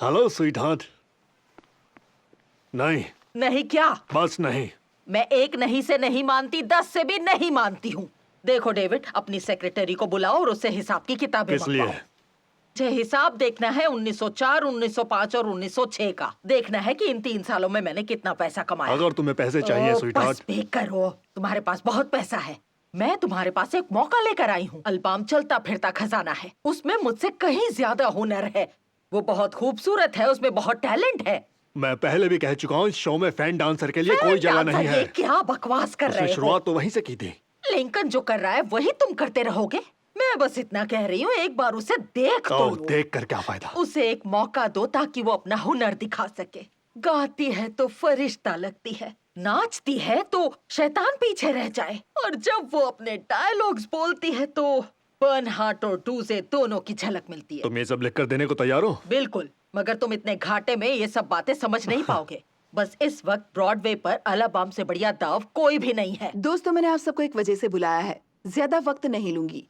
Speaker 4: Hello sweet heart. नहीं,
Speaker 2: नहीं क्या?
Speaker 4: बस नहीं।
Speaker 2: मैं एक नहीं से नहीं मानती, 10 से भी नहीं मानती हूँ। देखो डेविड, अपनी सेक्रेटरी को बुलाओ और उससे हिसाब की किताबें
Speaker 4: किस लिए?
Speaker 2: मंगवाओ। मुझे हिसाब देखना है 1904, 1905 और 1906 का। देखना है कि इन 3 सालों में मैंने कितना पैसा कमाया।
Speaker 4: अगर तुम्हें पैसे चाहिए
Speaker 2: ओह,
Speaker 4: स्वीट हार्ट,
Speaker 2: बस बेकर हो, तुम्हारे पास बहुत पैसा है। मैं तुम्हारे पास एक मौका लेकर आई हूँ। अल्बाम चलता फिरता खजाना है, उसमें मुझसे कहीं ज्यादा हुनर है। वो बहुत खूबसूरत है, उसमें बहुत टैलेंट है।
Speaker 4: मैं पहले भी कह चुका हूँ, इस शो में फैन डांसर के लिए कोई
Speaker 2: फैन
Speaker 4: जगह
Speaker 2: डांसर,
Speaker 4: नहीं
Speaker 2: ये
Speaker 4: है।
Speaker 2: क्या बकवास कर
Speaker 4: उसने
Speaker 2: रहे हो?
Speaker 4: शुरुआत तो वहीं से की थी।
Speaker 2: लिंकन जो कर रहा है वही तुम करते रहोगे? मैं बस इतना कह रही हूँ, एक बार उसे देख तो लो।
Speaker 4: देख कर क्या फायदा?
Speaker 2: उसे एक मौका दो ताकि वो अपना हुनर दिखा सके। गाती है तो फरिश्ता लगती है, नाचती है तो शैतान पीछे रह जाए, और जब वो अपने डायलॉग्स बोलती है तो बर्नहार्ट और डूजे दोनों की झलक मिलती है।
Speaker 4: तुम ये सब लिख कर देने को तैयार हो?
Speaker 2: बिल्कुल, मगर तुम इतने घाटे में ये सब बातें समझ नहीं पाओगे। बस इस वक्त ब्रॉडवे पर अलाबाम से बढ़िया दाव कोई भी नहीं है।
Speaker 5: दोस्तों, मैंने आप सबको एक वजह से बुलाया है। ज्यादा वक्त नहीं लूंगी।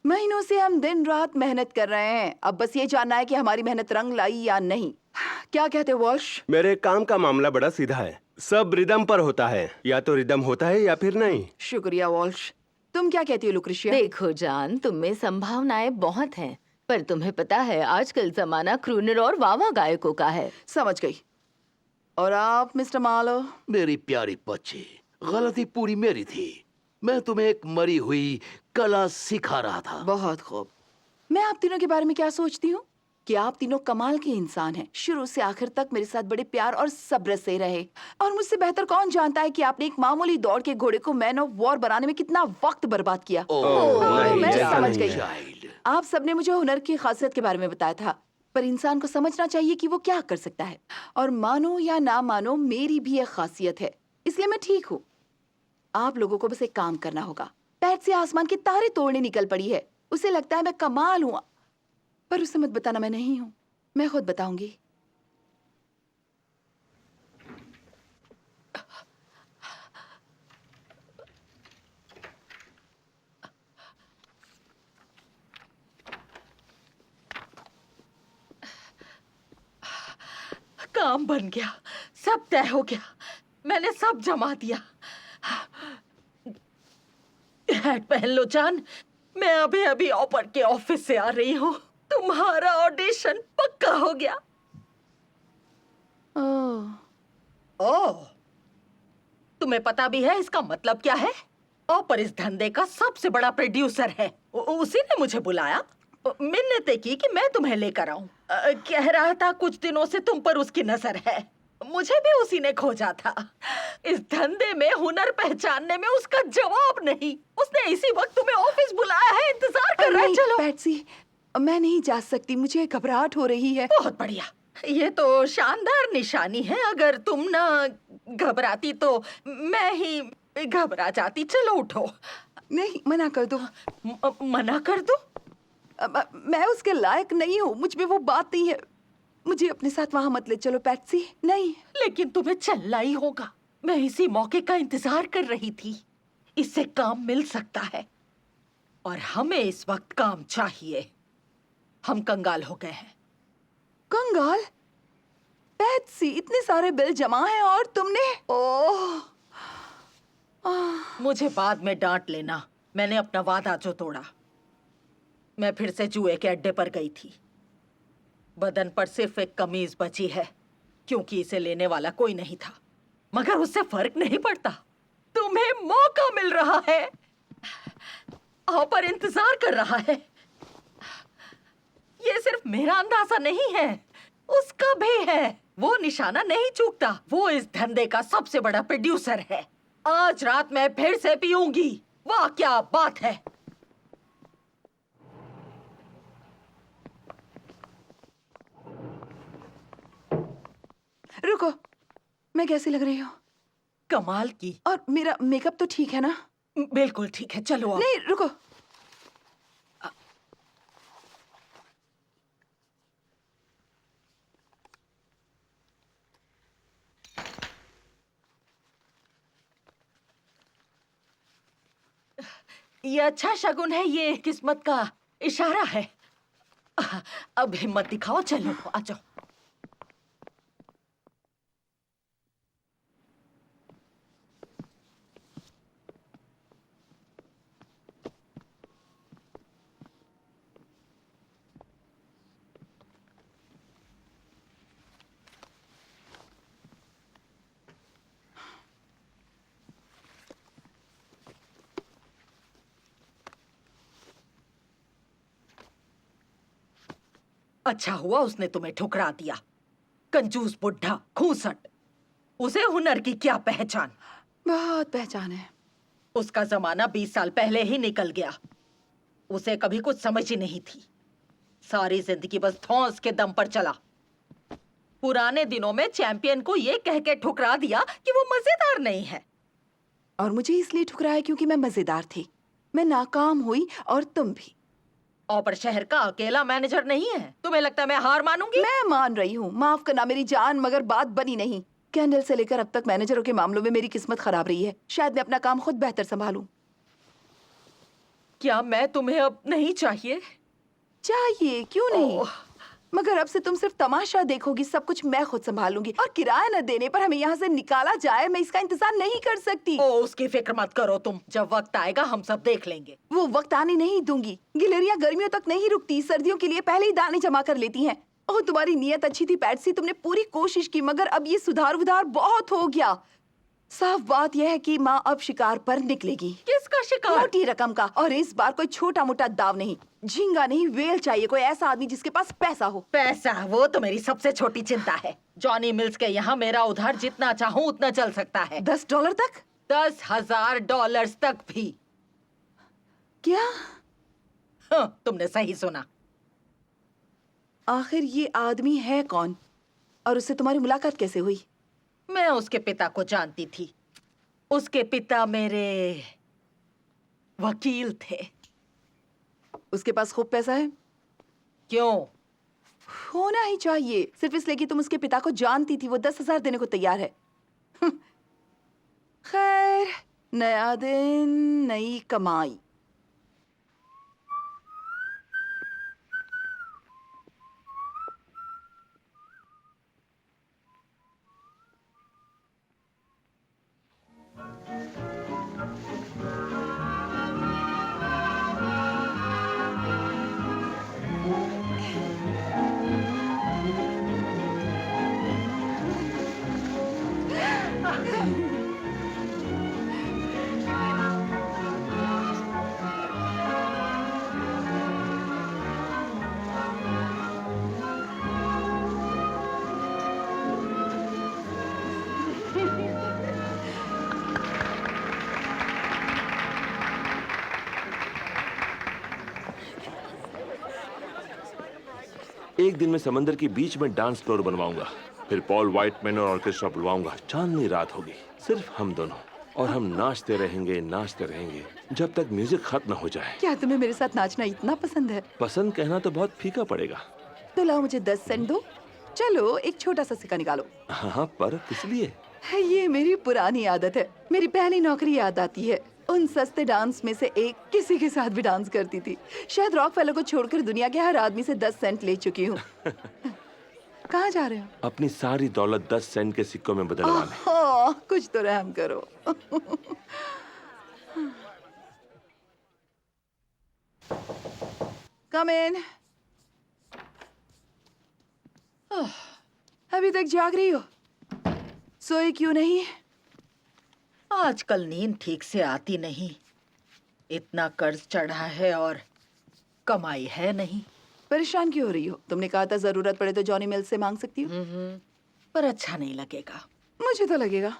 Speaker 5: महीनों से हम दिन रात मेहनत कर रहे हैं। अब बस ये जानना है कि हमारी मेहनत रंग लाई या नहीं। क्या कहते हो वॉल्श?
Speaker 3: मेरे काम का मामला बड़ा सीधा है, सब रिदम पर होता है। या तो रिदम होता है या फिर नहीं।
Speaker 5: शुक्रिया वॉल्श। तुम क्या कहती हो लुक्रिशिया?
Speaker 9: देखो जान, तुम में संभावनाएं बहुत हैं, पर तुम्हें पता है आजकल जमाना क्रूनर और वावा गायकों का है।
Speaker 5: समझ गई। और आप मिस्टर मार्लो?
Speaker 6: मेरी प्यारी बच्ची, गलती पूरी मेरी थी। मैं तुम्हें एक मरी हुई कला सिखा रहा था।
Speaker 5: बहुत खूब। मैं आप तीनों के बारे में क्या सोचती हूँ कि आप तीनों कमाल के इंसान हैं। शुरू से आखिर तक मेरे साथ बड़े प्यार और सब्र से रहे, और मुझसे बेहतर कौन जानता है कि आपने एक मामूली दौड़ के घोड़े को मैन ऑफ वॉर बनाने में कितना वक्त बर्बाद किया।
Speaker 3: नहीं,
Speaker 5: मैं
Speaker 3: ऐसा
Speaker 5: समझ
Speaker 3: नहीं
Speaker 5: गई।
Speaker 3: है।
Speaker 6: चाइल्ड,
Speaker 5: आप सबने मुझे हुनर की खासियत के बारे में बताया था, पर इंसान को समझना चाहिए कि वो क्या कर सकता है। और मानो या ना मानो, मेरी भी एक खासियत है, इसलिए मैं ठीक हूँ। आप लोगों को बस एक काम करना होगा। पैर से आसमान के तारे तोड़ने निकल पड़ी है। उसे लगता है मैं कमाल हूँ, पर उसे मत बताना मैं नहीं हूँ। मैं खुद बताऊंगी।
Speaker 2: काम बन गया, सब तय हो गया, मैंने सब जमा दिया। हैट पहन लो जान, मैं अभी अभी ऑपर के ऑफिस से आ रही हूँ। तुम्हारा ऑडिशन पक्का हो गया। ओह, तुम्हें पता भी है इसका मतलब क्या है? ऑपर इस धंधे का सबसे बड़ा प्रोड्यूसर है। उसी ने मुझे बुलाया, मिन्नतें की कि मैं तुम्हें लेकर आऊं। कह रहा था कुछ दिनों से तुम पर उसकी नजर है। मुझे भी उसी ने खोजा था। इस धंधे में हुनर पहचानने में उसका जवाब नहीं। उसने इसी वक्त तुम्हें ऑफिस बुलाया है, इंतजार कर रहा है। चलो।
Speaker 5: पैट्सी, मैं नहीं जा सकती, मुझे घबराहट हो रही है।
Speaker 2: बहुत बढ़िया, ये तो शानदार निशानी है। अगर तुम ना घबराती तो मैं ही घबरा जाती। चलो उठो।
Speaker 5: नहीं, मना कर दो।
Speaker 2: मना कर दो?
Speaker 5: मैं उसके लायक नहीं हूँ, मुझ में वो बात नहीं है। मुझे अपने साथ वहां मत ले चलो पैट्सी। नहीं।
Speaker 2: लेकिन तुम्हें चलना ही होगा। मैं इसी मौके का इंतजार कर रही थी। इससे काम मिल सकता है और हमें इस वक्त काम चाहिए। हम कंगाल हो गए हैं।
Speaker 5: कंगाल? पैट्सी, इतने सारे बिल जमा हैं और तुमने? ओह,
Speaker 2: मुझे बाद में डांट लेना, मैंने अपना वादा जो तोड़ा। मैं फिर से जुए के अड्डे पर गई थी। बदन पर सिर्फ एक कमीज बची है क्योंकि इसे लेने वाला कोई नहीं था। मगर उससे फर्क नहीं पड़ता, तुम्हें मौका मिल रहा है। ऑपर इंतजार कर रहा है। ये सिर्फ मेरा अंदाजा नहीं है, उसका भी है। वो निशाना नहीं चूकता। वो इस धंधे का सबसे बड़ा प्रोड्यूसर है। आज रात मैं फिर से पीऊंगी। वाह क्या बात है।
Speaker 5: रुको, मैं कैसी लग रही हूँ?
Speaker 2: कमाल की।
Speaker 5: और मेरा मेकअप तो ठीक है ना?
Speaker 2: बिल्कुल ठीक है, चलो आओ।
Speaker 5: नहीं, रुको।
Speaker 2: ये अच्छा शगुन है, ये किस्मत का इशारा है। अब हिम्मत दिखाओ, चलो आ जाओ। अच्छा हुआ उसने तुम्हें ठुकरा दिया। कंजूस बुढ़ा, खूंसट। उसे हुनर की क्या पहचान।
Speaker 5: बहुत पहचान है।
Speaker 2: उसका जमाना 20 साल पहले ही निकल गया। उसे कभी कुछ समझ ही नहीं थी। सारी जिंदगी बस धौंस के दम पर चला। पुराने दिनों में चैंपियन को ये कह के ठुकरा दिया कि वो मजेदार नहीं है।
Speaker 5: और मुझे इसलिए ठुकराया क्योंकि मैं मजेदार थी। मैं नाकाम हुई और तुम भी।
Speaker 2: ऑपर शहर का अकेला मैनेजर नहीं है। तुम्हें लगता है मैं हार मानूंगी?
Speaker 5: मैं मान रही हूँ, माफ करना मेरी जान, मगर बात बनी नहीं। कैंडल से लेकर अब तक मैनेजरों के मामलों में मेरी किस्मत खराब रही है। शायद मैं अपना काम खुद बेहतर संभालूं।
Speaker 2: क्या मैं तुम्हें अब नहीं चाहिए?
Speaker 5: चाहिए, क्यों नहीं? मगर अब से तुम सिर्फ तमाशा देखोगी, सब कुछ मैं खुद संभालूंगी। और किराया न देने पर हमें यहाँ से निकाला जाए, मैं इसका इंतजार नहीं कर सकती।
Speaker 2: उसकी फिक्र मत करो तुम। जब वक्त आएगा हम सब देख लेंगे।
Speaker 5: वो वक्त आने नहीं दूंगी। गिलहरिया गर्मियों तक नहीं रुकती, सर्दियों के लिए पहले ही दाने जमा कर लेती हैं। ओह, तुम्हारी नीयत अच्छी थी पैट्सी, तुमने पूरी कोशिश की, मगर अब ये सुधार बहुत हो गया। साफ बात यह है कि माँ अब शिकार पर निकलेगी।
Speaker 2: किसका शिकार?
Speaker 5: मोटी रकम का। और इस बार कोई छोटा मोटा दाव नहीं, झींगा नहीं, वेल चाहिए। कोई ऐसा आदमी जिसके पास पैसा हो।
Speaker 2: पैसा? वो तो मेरी सबसे छोटी चिंता है। जॉनी मिल्स के यहाँ मेरा उधार जितना चाहूँ उतना चल सकता है।
Speaker 5: $10 तक?
Speaker 2: $10,000 तक भी।
Speaker 5: क्या?
Speaker 2: हाँ, तुमने सही सुना।
Speaker 5: आखिर ये आदमी है कौन और उससे तुम्हारी मुलाकात कैसे हुई?
Speaker 2: मैं उसके पिता को जानती थी। उसके पिता मेरे वकील थे।
Speaker 5: उसके पास खूब पैसा है?
Speaker 2: क्यों?
Speaker 5: होना ही चाहिए। सिर्फ इसलिए कि तुम उसके पिता को जानती थी। वो 10,000 देने को तैयार है। खैर, नया दिन, नई कमाई।
Speaker 8: एक दिन मैं समंदर के बीच में डांस फ्लोर बनवाऊंगा, फिर पॉल वाइटमैन और ऑर्केस्ट्रा बुलवाऊंगा। चांदनी रात होगी, सिर्फ हम दोनों, और हम नाचते रहेंगे जब तक म्यूजिक खत्म न हो जाए।
Speaker 5: क्या तुम्हें मेरे साथ नाचना इतना पसंद है?
Speaker 8: पसंद कहना तो बहुत फीका पड़ेगा।
Speaker 5: तो लाओ मुझे 10 सेंट दो। चलो एक छोटा सा सिक्का निकालो।
Speaker 8: हाँ, पर किस लिए?
Speaker 5: ये मेरी पुरानी आदत है। मेरी पहली नौकरी याद आती है। उन सस्ते डांस में से एक किसी के साथ भी डांस करती थी। शायद रॉक फेलो को छोड़कर दुनिया के हर आदमी से 10 सेंट ले चुकी हूँ। कहाँ जा रहे हो?
Speaker 8: अपनी सारी दौलत 10 सेंट के सिक्कों में बदलवाने।
Speaker 5: कुछ तो रहम करो। कम इन। अभी तक जाग रही हो? सोई क्यों नहीं?
Speaker 2: आजकल नींद ठीक से आती नहीं। इतना कर्ज चढ़ा है और कमाई है नहीं।
Speaker 5: परेशान क्यों हो रही हो? तुमने कहा था जरूरत पड़े तो जॉनी मिल्स से मांग सकती हो।
Speaker 2: पर अच्छा नहीं लगेगा।
Speaker 5: मुझे तो लगेगा।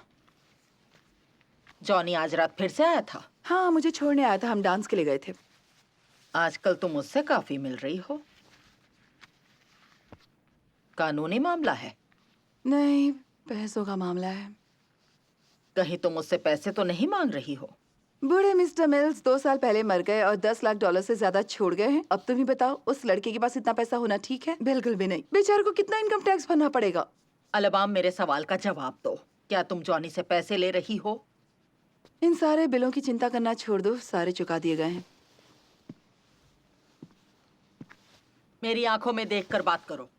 Speaker 2: जॉनी आज रात फिर से आया था?
Speaker 5: हाँ, मुझे छोड़ने आया था। हम डांस के लिए गए थे।
Speaker 2: आजकल तुम मुझसे काफी मिल रही हो। कानूनी मामला है?
Speaker 5: नहीं, पैसों का मामला है।
Speaker 2: कहीं तुम मुझसे पैसे तो नहीं मांग रही हो?
Speaker 5: बूढ़े मिस्टर मिल्स 2 साल पहले मर गए और $10 लाख से ज्यादा छोड़ गए हैं। अब तुम ही बताओ, उस लड़के के पास इतना पैसा होना ठीक है? बिल्कुल भी नहीं। बेचारे को कितना इनकम टैक्स भरना पड़ेगा।
Speaker 2: अलबाम, मेरे सवाल का जवाब दो। क्या तुम जॉनी से पैसे ले रही हो?
Speaker 5: इन सारे बिलों की चिंता करना छोड़ दो, सारे चुका दिए गए हैं।
Speaker 2: मेरी आंखों में देखकर बात करो।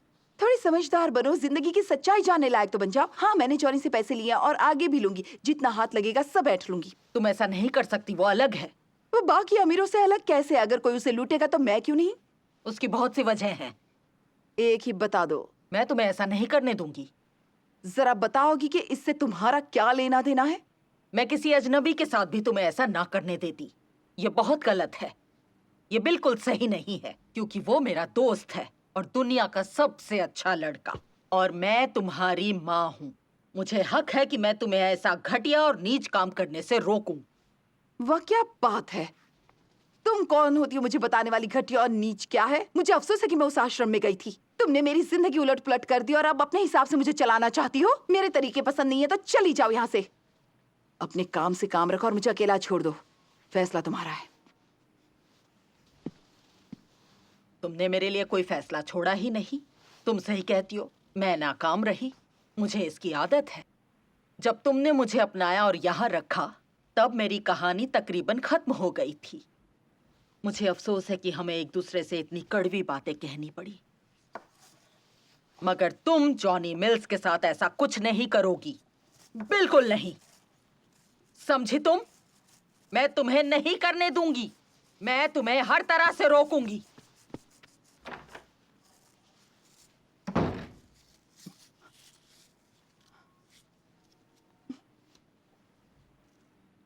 Speaker 5: थोड़ी समझदार बनो, जिंदगी की सच्चाई जानने लायक तो बन जाओ। हाँ, मैंने जॉनी से पैसे लिए और आगे भी लूंगी। जितना हाथ लगेगा सब बैठ लूंगी।
Speaker 2: तुम ऐसा नहीं कर सकती, वो अलग है।
Speaker 5: वो बाकी अमीरों से अलग कैसे? अगर कोई उसे लूटेगा तो मैं क्यों नहीं?
Speaker 2: उसकी बहुत सी वजह हैं।
Speaker 5: एक ही बता दो।
Speaker 2: मैं तुम्हें ऐसा नहीं करने दूंगी।
Speaker 5: जरा बताओगी कि इससे तुम्हारा क्या लेना देना है?
Speaker 2: मैं किसी अजनबी के साथ भी तुम्हें ऐसा ना करने देती। ये बहुत गलत है। ये बिल्कुल सही नहीं है, क्योंकि वो मेरा दोस्त है और दुनिया का सबसे अच्छा लड़का। और मैं तुम्हारी माँ हूँ। मुझे हक है कि मैं तुम्हें ऐसा घटिया और नीच काम करने से रोकूं।
Speaker 5: वह क्या बात है? तुम कौन होती हो मुझे बताने वाली घटिया और नीच क्या है? मुझे अफसोस है कि मैं उस आश्रम में गई थी। तुमने मेरी जिंदगी उलट पुलट कर दी और अब अपने हिसाब से मुझे चलाना चाहती हो। मेरे तरीके पसंद नहीं है तो चली जाओ यहाँ से। अपने काम से काम रखो और मुझे अकेला छोड़ दो। फैसला तुम्हारा है।
Speaker 2: तुमने मेरे लिए कोई फैसला छोड़ा ही नहीं। तुम सही कहती हो, मैं नाकाम रही। मुझे इसकी आदत है। जब तुमने मुझे अपनाया और यहाँ रखा, तब मेरी कहानी तकरीबन खत्म हो गई थी। मुझे अफसोस है कि हमें एक दूसरे से इतनी कड़वी बातें कहनी पड़ी। मगर तुम जॉनी मिल्स के साथ ऐसा कुछ नहीं करोगी। बिल्कुल नहीं। समझी तुम? मैं तुम्हें नहीं करने दूंगी। मैं तुम्हें हर तरह से रोकूंगी।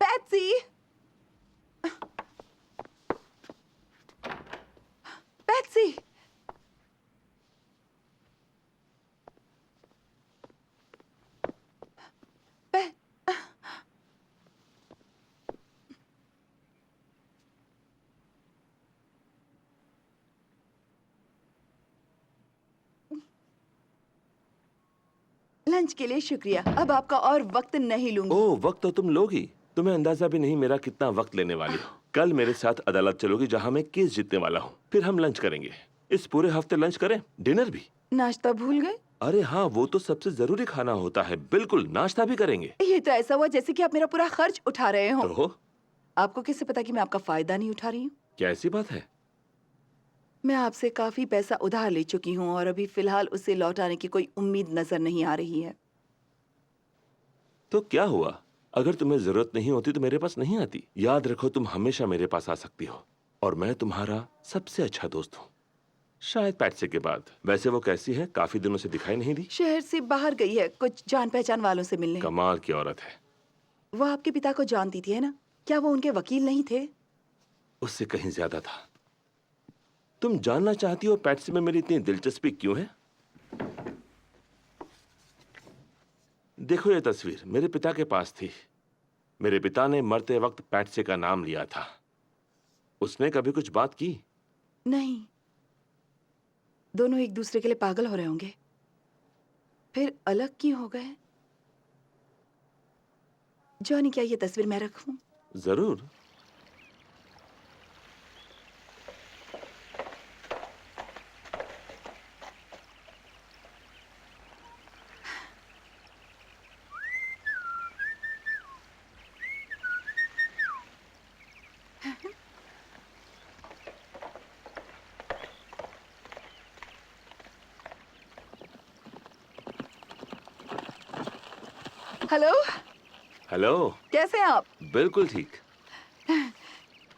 Speaker 5: पैट्सी! पैट्सी! लंच के लिए शुक्रिया। अब आपका और वक्त नहीं लूंगी।
Speaker 8: ओह, वक्त तो तुम लोगी। तुम्हें अंदाजा भी नहीं मेरा कितना वक्त लेने वाली हो। कल मेरे साथ अदालत चलोगी जहां मैं केस जीतने वाला हूँ। फिर हम लंच करेंगे। इस पूरे हफ्ते लंच करें, डिनर भी।
Speaker 5: नाश्ता भूल गए?
Speaker 8: अरे हाँ, वो तो सबसे जरूरी खाना होता है। बिल्कुल, नाश्ता भी करेंगे।
Speaker 5: ये तो ऐसा हुआ जैसे कि आप मेरा पूरा खर्च उठा रहे हो।
Speaker 8: तो
Speaker 5: आपको कैसे पता कि मैं आपका फायदा नहीं उठा रही हूँ?
Speaker 8: क्या ऐसी बात है?
Speaker 5: मैं आपसे काफी पैसा उधार ले चुकी हूँ और अभी फिलहाल उसे लौटाने की कोई उम्मीद नजर नहीं आ रही है।
Speaker 8: तो क्या हुआ? अगर तुम्हें जरूरत नहीं होती तो मेरे पास नहीं आती। याद रखो, तुम हमेशा मेरे पास आ सकती हो और मैं तुम्हारा सबसे अच्छा दोस्त हूँ, शायद पैट्सी के बाद। वैसे वो कैसी है? काफी दिनों से दिखाई नहीं दी।
Speaker 5: शहर से बाहर गई है, कुछ जान पहचान वालों से मिलने।
Speaker 8: कमाल की औरत है।
Speaker 5: वो आपके पिता को जानती थी, है ना? क्या वो उनके वकील नहीं थे?
Speaker 8: उससे कहीं ज्यादा था। तुम जानना चाहती हो पैट्सी में मेरी इतनी दिलचस्पी क्यों है? देखो ये तस्वीर मेरे पिता के पास थी। मेरे पिता ने मरते वक्त पैट्सी का नाम लिया था। उसने कभी कुछ बात की?
Speaker 5: नहीं। दोनों एक दूसरे के लिए पागल हो रहे होंगे। फिर अलग क्यों हो गए? जॉनी, क्या ये तस्वीर मैं रखूं?
Speaker 8: जरूर।
Speaker 5: Hello,
Speaker 8: hello.
Speaker 5: कैसे हैं आप?
Speaker 8: बिल्कुल ठीक।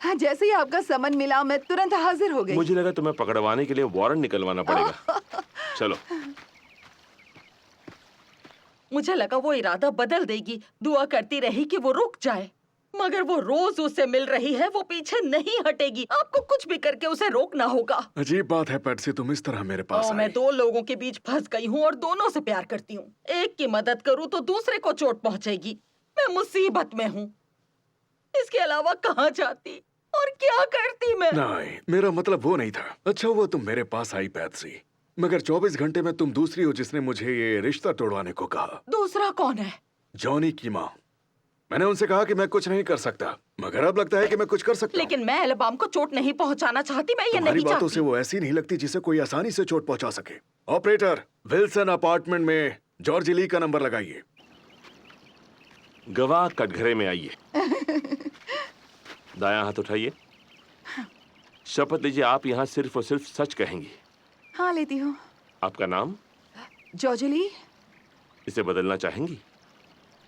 Speaker 5: हाँ, जैसे ही आपका समन मिला मैं तुरंत हाजिर हो गई।
Speaker 8: मुझे लगा तुम्हें पकड़वाने के लिए वारंट निकलवाना पड़ेगा। चलो।
Speaker 2: मुझे लगा वो इरादा बदल देगी, दुआ करती रही कि वो रुक जाए, मगर वो रोज उससे मिल रही है, वो पीछे नहीं हटेगी। आपको कुछ भी करके उसे रोकना होगा।
Speaker 4: अजीब बात है पैट्सी, तुम इस तरह मेरे पास
Speaker 2: मैं
Speaker 4: आई।
Speaker 2: दो लोगों के बीच फंस गई हूँ और दोनों से प्यार करती हूँ। एक की मदद करूँ तो दूसरे को चोट पहुँचेगी। मैं मुसीबत में हूँ। इसके अलावा कहाँ जाती और क्या करती मैं?
Speaker 4: नहीं, मेरा मतलब वो नहीं था। अच्छा हुआ तुम मेरे पास आई पैट्सी, मगर 24 घंटे में तुम दूसरी हो जिसने मुझे ये रिश्ता तोड़वाने को कहा।
Speaker 2: दूसरा कौन है?
Speaker 4: जॉनी की माँ। मैंने उनसे कहा कि मैं कुछ नहीं कर सकता, मगर अब लगता है कि मैं कुछ कर सकता हूँ।
Speaker 2: लेकिन मैं एल्बाम को चोट नहीं पहुंचाना चाहती। मैं ये
Speaker 4: तुम्हारी
Speaker 2: नहीं
Speaker 4: बातों
Speaker 2: चाहती।
Speaker 4: से वो ऐसी नहीं लगती जिसे कोई आसानी से चोट पहुंचा सके। ऑपरेटर, विल्सन अपार्टमेंट में जॉर्ज ली का नंबर लगाइए।
Speaker 8: गवाह कटघरे में आइए। दायां हाथ उठाइए। शपथ लीजिए आप यहाँ सिर्फ और सिर्फ सच कहेंगी।
Speaker 5: हाँ, लेती हूँ।
Speaker 8: आपका नाम?
Speaker 5: जॉर्जली।
Speaker 8: इसे बदलना चाहेंगी?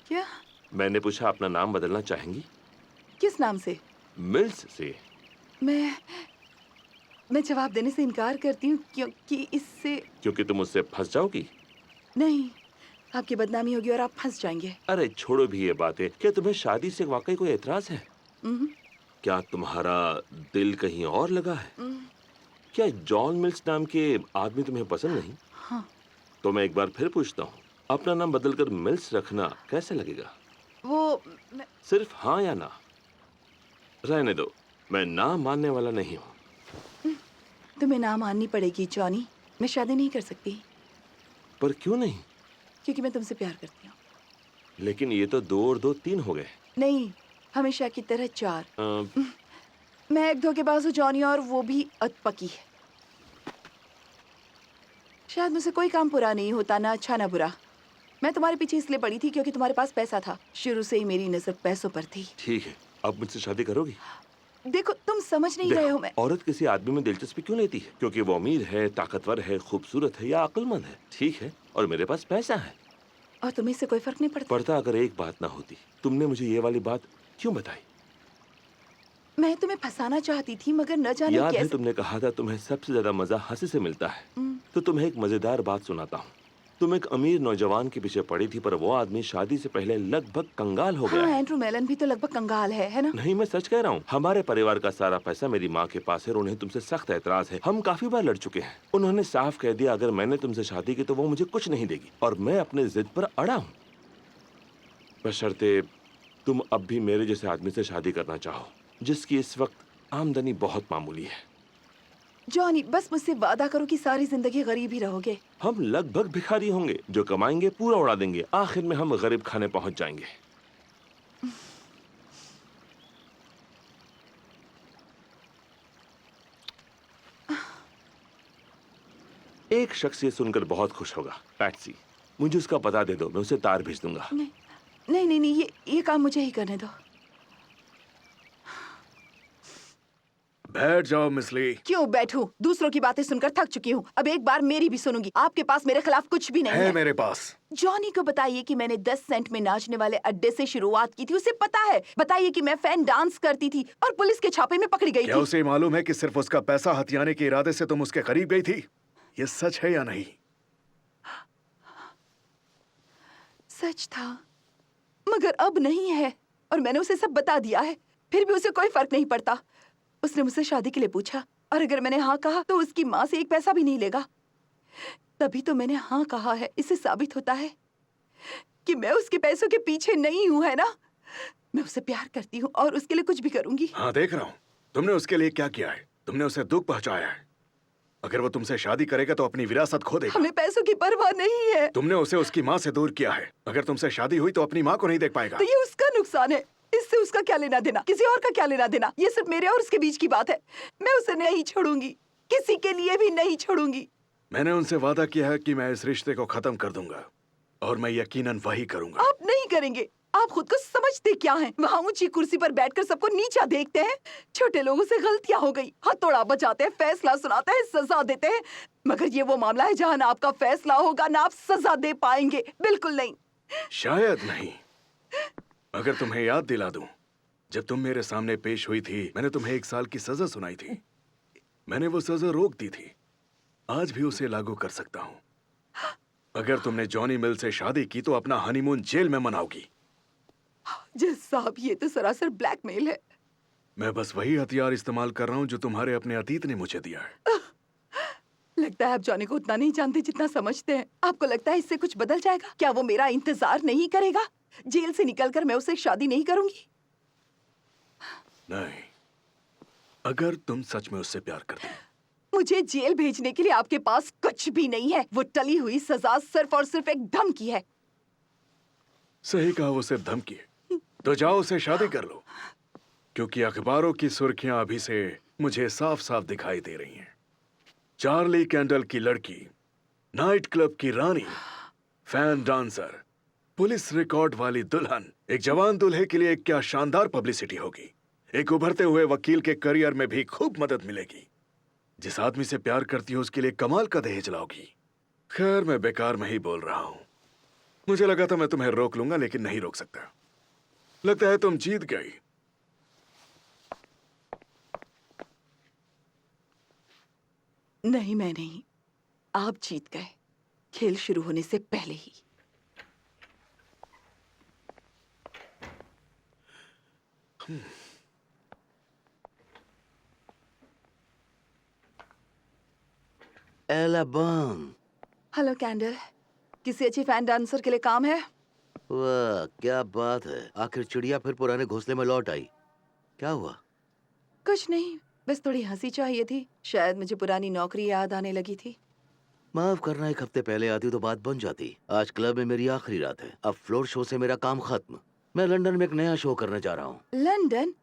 Speaker 5: क्या?
Speaker 8: मैंने पूछा अपना नाम बदलना चाहेंगी?
Speaker 5: किस नाम से?
Speaker 8: मिल्स से।
Speaker 5: मैं जवाब देने से इनकार करती हूँ क्योंकि इससे।
Speaker 8: क्योंकि तुम उससे फंस जाओगी?
Speaker 5: नहीं, आपकी बदनामी होगी और आप फंस जाएंगे।
Speaker 8: अरे छोड़ो भी ये बातें। क्या तुम्हें शादी से वाकई कोई एतराज है? क्या तुम्हारा दिल कहीं और लगा है? क्या जॉन मिल्स नाम के आदमी तुम्हें पसंद नहीं?
Speaker 5: हाँ।
Speaker 8: तो मैं एक बार फिर पूछता हूँ, अपना नाम बदलकर मिल्स रखना कैसे लगेगा? सिर्फ हाँ या ना? रहने दो, मैं ना मानने वाला नहीं हूँ।
Speaker 5: तुम्हें ना माननी पड़ेगी जॉनी। मैं शादी नहीं कर सकती।
Speaker 8: पर क्यों नहीं?
Speaker 5: क्योंकि मैं तुमसे प्यार करती हूँ।
Speaker 8: लेकिन ये तो 2 और 2 3 हो गए।
Speaker 5: नहीं, हमेशा की तरह 4। मैं एक धोखेबाज हूँ जॉनी, और वो भी अधपकी है। शायद मुझसे कोई काम पूरा नहीं होता, ना अच्छा ना बुरा। मैं तुम्हारे पीछे इसलिए पड़ी थी क्योंकि तुम्हारे पास पैसा था। शुरू से ही मेरी नजर पैसों पर थी।
Speaker 8: ठीक है, अब मुझसे शादी करोगी?
Speaker 5: देखो, तुम समझ नहीं रहे हो। मैं
Speaker 8: औरत किसी आदमी में दिलचस्पी क्यों लेती है? क्योंकि वो अमीर है, ताकतवर है, खूबसूरत है या अक्लमंद है। ठीक है, और मेरे पास पैसा है।
Speaker 5: और तुम्हें इससे कोई फर्क नहीं
Speaker 8: पड़ता अगर एक बात ना होती। तुमने मुझे ये वाली बात क्यों बताई?
Speaker 5: मैं तुम्हें फंसाना चाहती थी, मगर न जाने
Speaker 8: याद
Speaker 5: कैसे।
Speaker 8: है तुमने कहा था तुम्हें सबसे ज्यादा मजा हंसी से मिलता है। तो तुम्हें एक मजेदार बात सुनाता हूँ। तुम एक अमीर नौजवान के पीछे पड़ी थी, पर वो आदमी शादी से पहले लगभग कंगाल हो गया।
Speaker 5: हाँ, एंड्रू मेलन भी तो लगभग कंगाल है ना?
Speaker 8: नहीं, मैं सच कह रहा हूँ। हमारे परिवार का सारा पैसा मेरी माँ के पास है और उन्हें तुमसे सख्त ऐतराज है। हम काफी बार लड़ चुके हैं। उन्होंने साफ कह दिया अगर मैंने तुमसे शादी की तो वो मुझे कुछ नहीं देगी, और मैं अपने जिद पर अड़ा हूँ। बशर्ते तुम अब भी मेरे जैसे आदमी से शादी करना चाहो, जिसकी इस वक्त आमदनी बहुत मामूली है।
Speaker 5: जॉनी, बस मुझसे वादा करो कि सारी जिंदगी गरीब ही रहोगे।
Speaker 8: हम लगभग भिखारी होंगे, जो कमाएंगे पूरा उड़ा देंगे, आखिर में हम गरीब खाने पहुंच जाएंगे। एक शख्स ये सुनकर बहुत खुश होगा। पैट्सी, मुझे उसका पता दे दो, मैं उसे तार भेज दूंगा।
Speaker 5: नहीं, ये काम मुझे ही करने दो।
Speaker 4: बैठ जाओ मिस ली।
Speaker 5: क्यों बैठूं? दूसरों की बातें सुनकर थक चुकी हूँ। अब एक बार मेरी भी सुनूंगी। आपके पास मेरे खिलाफ कुछ भी नहीं है।
Speaker 4: मेरे पास।
Speaker 5: जॉनी को बताइए कि मैंने 10 सेंट में नाचने वाले अड्डे से शुरुआत की थी। उसे पता है। बताइए कि मैं फैन डांस करती थी और पुलिस के छापे में पकड़ी गई
Speaker 4: क्या
Speaker 5: थी।
Speaker 4: उसे मालूम है कि सिर्फ उसका पैसा हथियाने के इरादे से तुम उसके करीब गई थी? ये सच है या नहीं?
Speaker 5: सच था। मगर अब नहीं है और मैंने उसे सब बता दिया है। फिर भी उसे कोई फर्क नहीं पड़ता। उसने मुझसे शादी के लिए पूछा और अगर मैंने हाँ कहा तो उसकी माँ से एक पैसा भी नहीं लेगा। तभी तो मैंने हाँ कहा है। इससे साबित होता है कि मैं उसके पैसों के पीछे नहीं हूँ, है ना? मैं उसे प्यार करती हूँ और उसके लिए कुछ भी करूंगी।
Speaker 4: हाँ, देख रहा हूँ तुमने उसके लिए क्या किया है। तुमने उसे दुख पहुंचाया है। अगर वो तुमसे शादी करेगा तो अपनी विरासत खो देगा।
Speaker 5: हमें पैसों की परवाह नहीं है।
Speaker 4: तुमने उसे उसकी माँ से दूर किया है। अगर तुमसे शादी हुई तो अपनी माँ को नहीं देख पाएगा।
Speaker 5: तो ये उसका नुकसान है। इससे उसका क्या लेना देना, किसी और का क्या लेना देना। ये सिर्फ मेरे और उसके बीच की बात है। मैं उसे नहीं छोड़ूंगी, किसी के लिए भी नहीं छोड़ूंगी।
Speaker 4: मैंने उनसे वादा किया है कि मैं इस रिश्ते को खत्म कर दूंगा और मैं यकीनन वही करूंगा।
Speaker 5: आप नहीं करेंगे। आप खुद को समझते क्या हैं? वहाँ ऊंची कुर्सी पर बैठकर सबको नीचा देखते हैं। छोटे लोगों से गलतियां हो गई, हथौड़ा बजाते हैं, फैसला सुनाते हैं, सजा देते हैं। मगर ये वो मामला है जहाँ ना आपका फैसला होगा ना आप सजा दे पाएंगे। बिल्कुल नहीं।
Speaker 4: शायद नहीं। अगर तुम्हें याद दिला दूं, जब तुम मेरे सामने पेश हुई थी मैंने तुम्हें 1 साल की सजा सुनाई थी। मैंने वो सजा रोक दी थी। आज भी उसे लागू कर सकता हूँ। अगर तुमने जॉनी मिल से शादी की तो अपना हनीमून जेल में मनाओगी।
Speaker 5: जज साहब, ये तो सरासर ब्लैकमेल है।
Speaker 4: मैं बस वही हथियार इस्तेमाल कर रहा हूँ जो तुम्हारे अपने अतीत ने मुझे दिया है।
Speaker 5: लगता है आप जॉनी को उतना नहीं जानते जितना समझते हैं। आपको लगता है इससे कुछ बदल जाएगा? क्या वो मेरा इंतजार नहीं करेगा? जेल से निकलकर मैं उससे शादी नहीं करूंगी।
Speaker 4: नहीं, अगर तुम सच में उससे प्यार करती।
Speaker 5: मुझे जेल भेजने के लिए आपके पास कुछ भी नहीं है। वो टली हुई सजा सिर्फ और सिर्फ एक धमकी है।
Speaker 4: सही कहा, वो सिर्फ धमकी है। तो जाओ उसे शादी कर लो, क्योंकि अखबारों की सुर्खियां अभी से मुझे साफ साफ दिखाई दे रही हैं। चार्ली कैंडल की लड़की, नाइट क्लब की रानी, फैन डांसर, पुलिस रिकॉर्ड वाली दुल्हन। एक जवान दूल्हे के लिए क्या शानदार पब्लिसिटी होगी। एक उभरते हुए वकील के करियर में भी खूब मदद मिलेगी। जिस आदमी से प्यार करती हो उसके लिए कमाल का दहेज लाओगी। खैर, मैं बेकार में ही बोल रहा हूं। मुझे लगा था मैं तुम्हें रोक लूंगा, लेकिन नहीं रोक सकता। लगता है तुम जीत गई।
Speaker 5: नहीं, मैं नहीं। आप जीत गए, खेल शुरू होने से पहले ही।
Speaker 6: एलाबाम।
Speaker 5: हेलो कैंडल, किसी अच्छी फैन डांसर के लिए काम है?
Speaker 6: वाह, क्या बात है। आखिर चिड़िया फिर पुराने घोंसले में लौट आई। क्या हुआ?
Speaker 5: कुछ नहीं, बस थोड़ी हंसी चाहिए थी। शायद मुझे पुरानी नौकरी याद आने लगी थी।
Speaker 6: माफ करना, 1 हफ्ते पहले आती तो बात बन जाती। आज क्लब में मेरी आखिरी रात है। अब फ्लोर शो से मेरा काम खत्म। मैं लंदन में एक नया शो करने जा रहा हूँ।
Speaker 5: लंदन?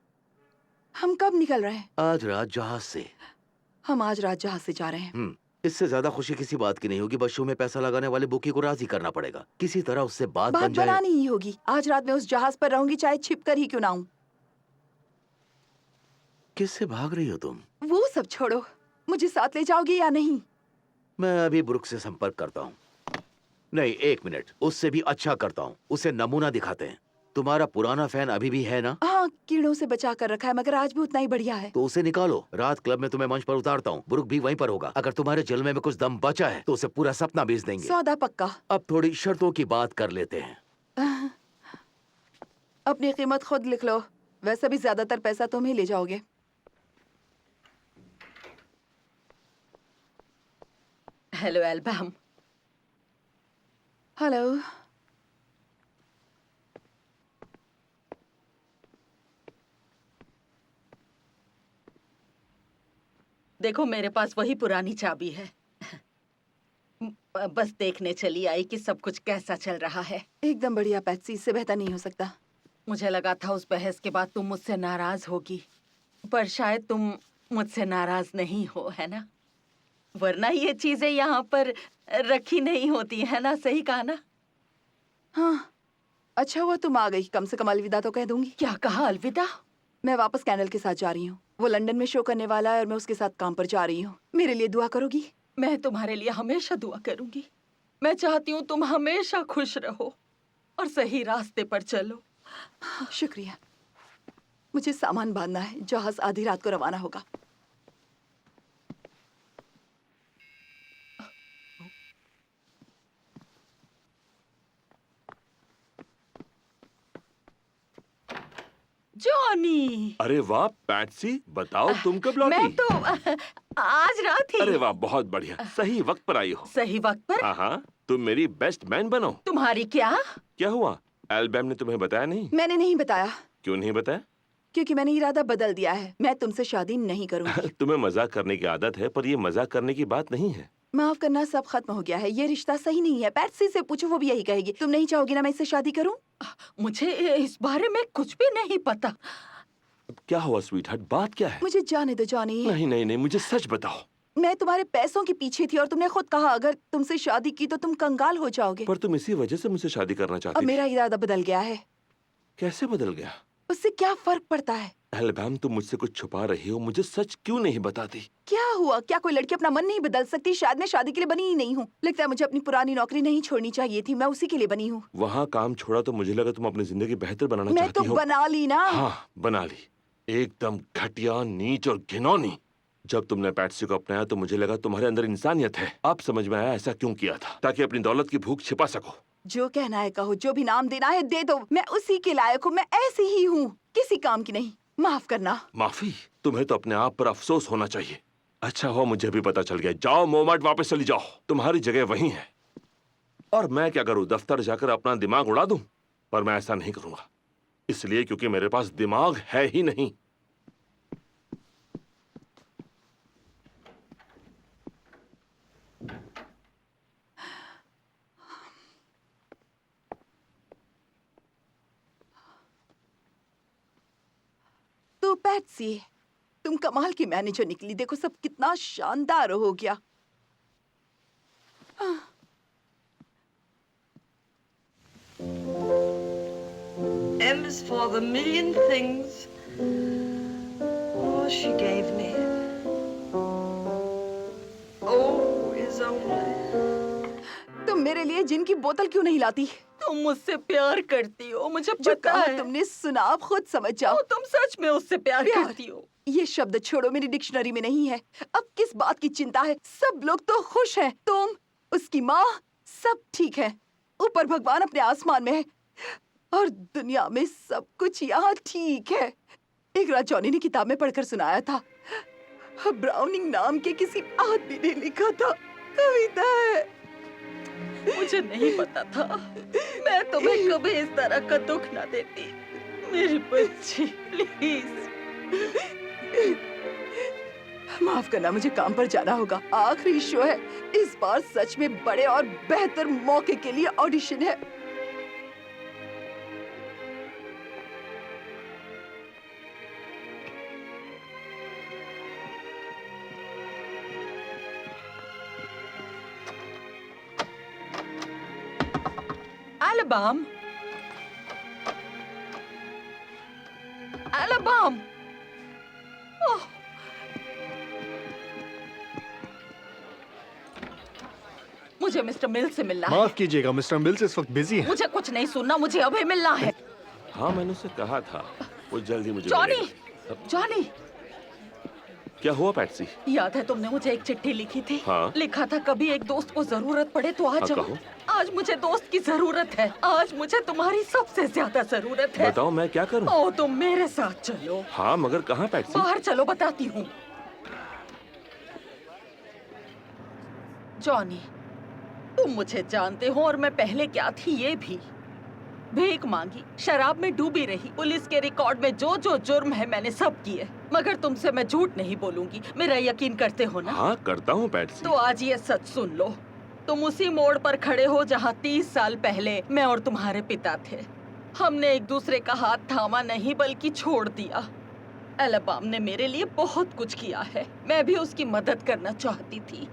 Speaker 5: हम कब निकल रहे हैं?
Speaker 6: आज रात जहाज से।
Speaker 5: हम आज रात जहाज से जा रहे हैं।
Speaker 6: इससे ज्यादा खुशी किसी बात की नहीं होगी। बस शो में पैसा लगाने वाले बुकी को राजी करना पड़ेगा। किसी तरह उससे बात
Speaker 5: बात
Speaker 6: बन जाए।
Speaker 5: बनानी ही होगी। आज रात मैं उस जहाज पर रहूंगी, चाहे छिप कर ही क्यों ना हूँ।
Speaker 6: किससे भाग रही हो तुम?
Speaker 5: वो सब छोड़ो, मुझे साथ ले जाओगे या नहीं?
Speaker 6: मैं अभी ब्रुक से संपर्क करता हूँ। नहीं, 1 मिनट, उससे भी अच्छा करता हूँ। उसे नमूना दिखाते हैं। तुम्हारा पुराना फैन अभी भी है ना?
Speaker 5: हाँ, कीड़ों से बचा कर रखा है, मगर आज भी उतना ही बढ़िया है।
Speaker 6: तो उसे निकालो। रात क्लब में तुम्हें मंच पर उतारता हूँ। ब्रुक भी वहीं पर होगा। अगर तुम्हारे जलमे में कुछ दम बचा है तो उसे पूरा सपना बेच देंगे।
Speaker 5: सौदा पक्का।
Speaker 6: अब थोड़ी शर्तों की बात कर लेते हैं।
Speaker 5: अपनी कीमत खुद लिख लो। वैसे भी ज्यादातर पैसा तुम ही ले जाओगे।
Speaker 2: Hello album.
Speaker 5: हेलो।
Speaker 2: देखो, मेरे पास वही पुरानी चाबी है। बस देखने चली आई कि सब कुछ कैसा चल रहा है।
Speaker 5: एकदम बढ़िया पैट्सी, इससे बेहतर नहीं हो सकता।
Speaker 2: मुझे लगा था उस बहस के बाद तुम मुझसे नाराज होगी, पर शायद तुम मुझसे नाराज नहीं हो, है ना? वरना ये चीजें यहाँ पर रखी नहीं होती है ना? सही कहा ना?
Speaker 5: हाँ, अच्छा हुआ तुम आ गई। कम से कम अलविदा तो कह दूंगी।
Speaker 2: क्या कहा? अलविदा?
Speaker 5: मैं वापस कैंडल के साथ जा रही हूँ। वो लंदन में शो करने वाला है और मैं उसके साथ काम पर जा रही हूँ। मेरे लिए दुआ करोगी?
Speaker 2: मैं तुम्हारे लिए हमेशा दुआ करूंगी। मैं चाहती हूँ तुम हमेशा खुश रहो और सही रास्ते पर चलो।
Speaker 5: हाँ, शुक्रिया। मुझे सामान बांधना है, जहाज आधी रात को रवाना होगा।
Speaker 2: जॉनी,
Speaker 8: अरे वाह पैट्सी, बताओ तुम कब
Speaker 2: मैं
Speaker 8: लौटी?
Speaker 2: तो आज रात ही।
Speaker 8: अरे वाह, बहुत बढ़िया, सही वक्त पर आई हो।
Speaker 2: सही वक्त पर।
Speaker 8: हाँ हाँ, तुम मेरी बेस्ट मैन बनो।
Speaker 2: तुम्हारी क्या?
Speaker 8: क्या हुआ, एल्बम ने तुम्हें बताया नहीं?
Speaker 5: मैंने नहीं बताया,
Speaker 8: क्यों नहीं बताया?
Speaker 5: क्योंकि मैंने इरादा बदल दिया है। मैं तुमसे शादी नहीं करूंगी।
Speaker 8: तुम्हें मजाक करने की आदत है, पर ये मजाक करने की बात नहीं है।
Speaker 5: माफ करना, सब खत्म हो गया है। ये रिश्ता सही नहीं है। पैट्सी से पूछो, वो भी यही कहेगी। तुम नहीं चाहोगी ना मैं इससे शादी करूं?
Speaker 2: मुझे इस बारे में कुछ भी नहीं पता।
Speaker 8: अब क्या हुआ स्वीटहार्ट, बात क्या है?
Speaker 5: मुझे जाने दो जॉनी।
Speaker 8: नहीं नहीं नहीं, मुझे सच बताओ।
Speaker 5: मैं तुम्हारे पैसों के पीछे थी और तुमने खुद कहा अगर तुमसे शादी की तो तुम कंगाल हो जाओगे।
Speaker 8: पर तुम इसी वजह से मुझसे शादी करना
Speaker 5: अब
Speaker 8: चाहती थी।
Speaker 5: मेरा इरादा बदल गया है।
Speaker 8: कैसे बदल गया?
Speaker 5: उससे क्या फर्क पड़ता है?
Speaker 8: एल्बम, तुम मुझसे कुछ छुपा रही हो, मुझे सच क्यों नहीं बताती?
Speaker 5: क्या हुआ? क्या कोई लड़की अपना मन नहीं बदल सकती? शायद मैं शादी के लिए बनी ही नहीं हूँ। लगता है मुझे अपनी पुरानी नौकरी नहीं छोड़नी चाहिए थी। मैं उसी के लिए बनी हूँ।
Speaker 8: वहाँ काम छोड़ा तो मुझे लगा तुम अपनी जिंदगी बेहतर बनाना
Speaker 5: मैं
Speaker 8: चाहती
Speaker 5: तो
Speaker 8: हो।
Speaker 5: बना ली ना।
Speaker 8: हाँ, बना ली। एकदम घटिया, नीच और घिनौनी। जब तुमने पैट्सी को अपनाया तो मुझे लगा तुम्हारे अंदर इंसानियत है। अब समझ में आया ऐसा क्यों किया था, ताकि अपनी दौलत की भूख छिपा सको।
Speaker 5: जो कहना है कहो, जो भी नाम देना है दे दो। मैं उसी के लायक हूँ। मैं ऐसी ही हूँ, किसी काम की नहीं। माफ करना।
Speaker 8: माफी? तुम्हें तो अपने आप पर अफसोस होना चाहिए। अच्छा हुआ मुझे भी पता चल गया। जाओ मोमार्ट वापस चली जाओ, तुम्हारी जगह वहीं है। और मैं क्या करूं, दफ्तर जाकर अपना दिमाग उड़ा दूं? पर मैं ऐसा नहीं करूंगा, इसलिए क्योंकि मेरे पास दिमाग है ही नहीं।
Speaker 5: तो पैट्सी, तुम कमाल की मैनेजर निकली। देखो सब कितना शानदार हो गया।
Speaker 11: M is for the million things she gave me. O is only.
Speaker 5: तुम मेरे लिए जिन की बोतल क्यों नहीं लाती?
Speaker 2: तुम मुझसे प्यार करती हो, मुझे
Speaker 5: जो
Speaker 2: पता
Speaker 5: कहा
Speaker 2: है।
Speaker 5: तुमने सुना, अब खुद समझ जाओ।
Speaker 2: तो तुम सच में उससे प्यार
Speaker 5: प्यार?
Speaker 2: करती हो?
Speaker 5: ये शब्द छोड़ो, मेरी डिक्शनरी में नहीं है। अब किस बात की चिंता है? सब लोग तो खुश हैं। तुम, उसकी माँ, सब ठीक है। ऊपर भगवान अपने आसमान में है और दुनिया में सब कुछ यहाँ ठीक है। एक रात जॉनी ने किताब में पढ़कर सुनाया था, ब्राउनिंग नाम के किसी आदमी ने लिखा था। कविता है।
Speaker 2: मुझे नहीं पता था। मैं तुम्हें कभी इस तरह का दुख ना देती। मेरी बच्ची, प्लीज।
Speaker 5: माफ करना, मुझे काम पर जाना होगा। आखिरी शो है। इस बार सच में बड़े और बेहतर मौके के लिए ऑडिशन है।
Speaker 2: Alabama. Alabama. ओह, मुझे मिस्टर मिल से मिलना है।
Speaker 3: माफ कीजिएगा, मिस्टर मिल्स इस वक्त बिजी है।
Speaker 2: मुझे कुछ नहीं सुनना, मुझे अभी मिलना है।
Speaker 8: हाँ, मैंने उसे कहा था वो जल्दी मुझे
Speaker 2: जॉनी,
Speaker 8: मिलेगा।
Speaker 2: जॉनी,
Speaker 8: क्या हुआ पैट्सी?
Speaker 2: याद है तुमने मुझे एक चिट्ठी लिखी थी?
Speaker 8: हाँ।
Speaker 2: लिखा था कभी एक दोस्त को जरूरत पड़े तो आ
Speaker 8: हाँ,
Speaker 2: जाओ।
Speaker 8: कहो।
Speaker 2: आज मुझे दोस्त की जरूरत है। आज मुझे तुम्हारी सबसे ज्यादा जरूरत है।
Speaker 8: बताओ मैं क्या करूं?
Speaker 2: ओ, तुम मेरे साथ चलो।
Speaker 8: हाँ, मगर कहाँ पैट्सी?
Speaker 2: बाहर चलो, बताती हूँ। जॉनी, तुम मुझे जानते हो और मैं पहले क्या थी ये भी। भीख मांगी, शराब में डूबी रही, पुलिस के रिकॉर्ड में जो जो जुर्म है मैंने सब किए। मगर तुमसे मैं झूठ नहीं बोलूंगी। मेरा यकीन करते हो ना?
Speaker 8: हाँ, करता हूँ पैट्सी।
Speaker 2: तो आज ये सच सुन लो। तुम उसी मोड़ पर खड़े हो जहाँ 30 साल पहले मैं और तुम्हारे पिता थे। हमने एक दूसरे का हाथ थामा नहीं बल्कि छोड़ दिया। एलबाम ने मेरे लिए बहुत कुछ किया है। मैं भी उसकी मदद करना चाहती थी,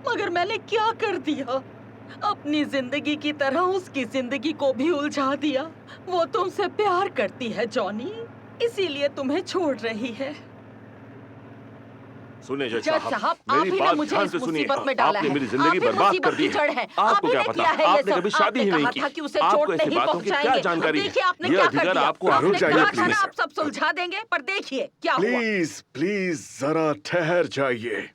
Speaker 2: मगर मैंने क्या कर दिया? अपनी जिंदगी की तरह उसकी जिंदगी को भी उलझा दिया। वो तुमसे प्यार करती है जॉनी, इसीलिए तुम्हें छोड़ रही है।
Speaker 8: सुनिए जज
Speaker 2: जज साहब, आप
Speaker 8: मेरी
Speaker 2: ही ने
Speaker 8: बात
Speaker 2: मुझे
Speaker 8: ध्यान
Speaker 2: इस
Speaker 8: से सुनिए।
Speaker 2: मुसीबत में डाला
Speaker 8: आपने
Speaker 2: है।
Speaker 8: मेरी
Speaker 2: आप
Speaker 8: जिंदगी
Speaker 2: ही
Speaker 8: बर्बाद
Speaker 2: मुसीबत
Speaker 8: कर दी
Speaker 2: की जड़ है।
Speaker 8: आपको
Speaker 2: आप ही
Speaker 8: क्या
Speaker 2: ने
Speaker 8: पता?
Speaker 2: किया है ये
Speaker 8: आपने
Speaker 2: सब।
Speaker 8: कभी शादी ही
Speaker 2: आपने
Speaker 8: नहीं
Speaker 2: कहा
Speaker 8: की।
Speaker 2: था कि उसे
Speaker 8: आपको
Speaker 2: चोट
Speaker 8: ऐसी
Speaker 2: नहीं
Speaker 8: बातों की क्या
Speaker 2: पहुंचाएंगे।
Speaker 8: जानकारी
Speaker 2: देखिए
Speaker 8: है?
Speaker 2: आपने
Speaker 8: ये
Speaker 2: क्या कर
Speaker 8: अधिकार
Speaker 2: दिया।
Speaker 8: आपको
Speaker 4: रुक
Speaker 2: आपने
Speaker 4: जाइए,
Speaker 2: कहा था
Speaker 4: प्लीज।
Speaker 2: ना आप सब सुलझा देंगे, पर देखिए क्या हुआ।
Speaker 4: प्लीज प्लीज जरा ठहर जाइए।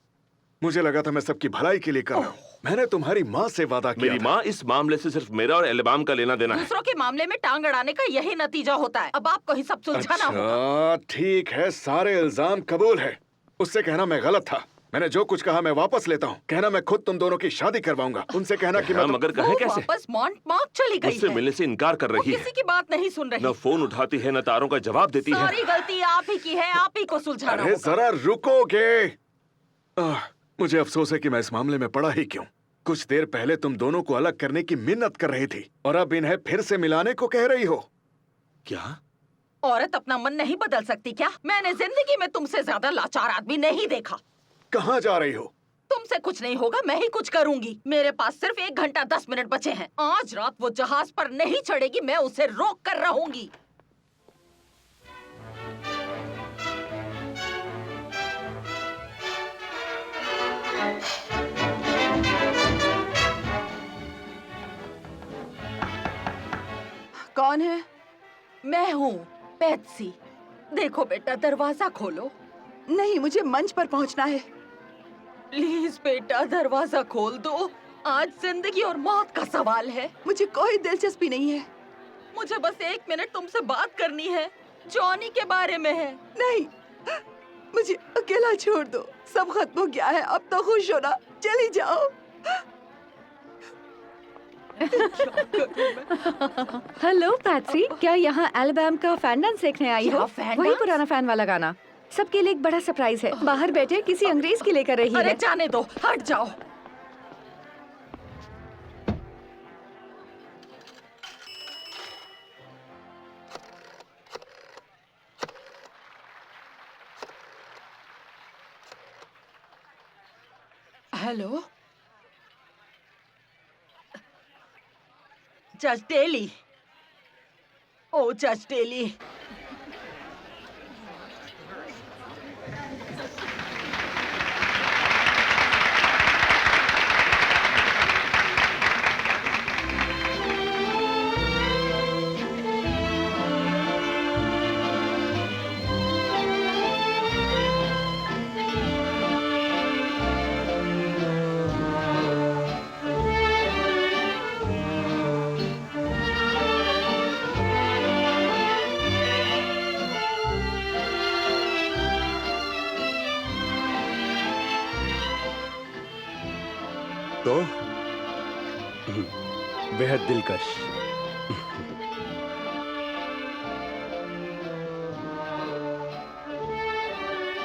Speaker 4: मुझे लगा था मैं सबकी भलाई के लिए कर रहा हूँ, मैंने तुम्हारी माँ से वादा किया
Speaker 8: मेरी
Speaker 4: था।
Speaker 8: माँ इस मामले से सिर्फ मेरा और एलबाम का लेना देना है।
Speaker 2: दूसरों के मामले में टांग अड़ाने का यही नतीजा होता है। अब आपको ही सब सुलझाना होगा।
Speaker 4: अच्छा ठीक है, सारे इल्जाम कबूल है। उससे कहना मैं गलत था। मैंने जो कुछ कहा मैं वापस लेता हूँ। कहना मैं खुद तुम दोनों की शादी करवाऊंगा। उनसे कहना कि मैं
Speaker 8: मगर कहे
Speaker 2: वो
Speaker 8: कैसे?
Speaker 2: वापस मॉन्टमार्क चली गई
Speaker 8: मुझसे
Speaker 2: है।
Speaker 8: मिलने से इनकार कर
Speaker 2: वो
Speaker 8: रही है।
Speaker 2: किसी की बात नहीं सुन रही।
Speaker 8: न फोन उठाती है, न तारों का जवाब देती है।
Speaker 2: सारी गलती आप ही की है, आप ही को सुलझाना
Speaker 4: अरे
Speaker 2: होगा।
Speaker 4: जरा रुकोगे? मुझे अफसोस है कि मैं इस मामले में पड़ा ही क्यों। कुछ देर पहले तुम दोनों को अलग करने की मिन्नत कर रही थी और अब इन्हें फिर से मिलाने को कह रही हो।
Speaker 8: क्या?
Speaker 2: औरत अपना मन नहीं बदल सकती क्या? मैंने जिंदगी में तुमसे ज्यादा लाचार आदमी नहीं देखा।
Speaker 4: कहाँ जा रही हो?
Speaker 2: तुमसे कुछ नहीं होगा, मैं ही कुछ करूंगी। मेरे पास सिर्फ 1 घंटा 10 मिनट बचे हैं। आज रात वो जहाज पर नहीं चढ़ेगी, मैं उसे रोक कर रहूंगी।
Speaker 5: कौन है?
Speaker 2: मैं हूँ पेट्सी। देखो बेटा, दरवाजा खोलो।
Speaker 5: नहीं, मुझे मंच पर पहुंचना है।
Speaker 2: प्लीज बेटा, दरवाजा खोल दो। आज जिंदगी और मौत का सवाल है।
Speaker 5: मुझे कोई दिलचस्पी नहीं है।
Speaker 2: मुझे बस 1 मिनट तुमसे बात करनी है। जॉनी के बारे में है।
Speaker 5: नहीं, मुझे अकेला छोड़ दो। सब खत्म हो गया है, अब तो खुश हो ना। चली जाओ।
Speaker 10: हेलो पैट्सी, क्या यहाँ एल्बम का फैन डांस देखने आई
Speaker 2: क्या
Speaker 10: हो?
Speaker 2: फैन
Speaker 10: वही
Speaker 2: डांस?
Speaker 10: पुराना फैन वाला गाना। सबके लिए एक बड़ा सरप्राइज है। बाहर बैठे किसी अंग्रेज की लेकर रही
Speaker 2: अरे
Speaker 10: है।
Speaker 2: जाने दो, हट जाओ। हेलो, जज डेली। ओ जज डेली,
Speaker 3: तो बेहद दिलकश।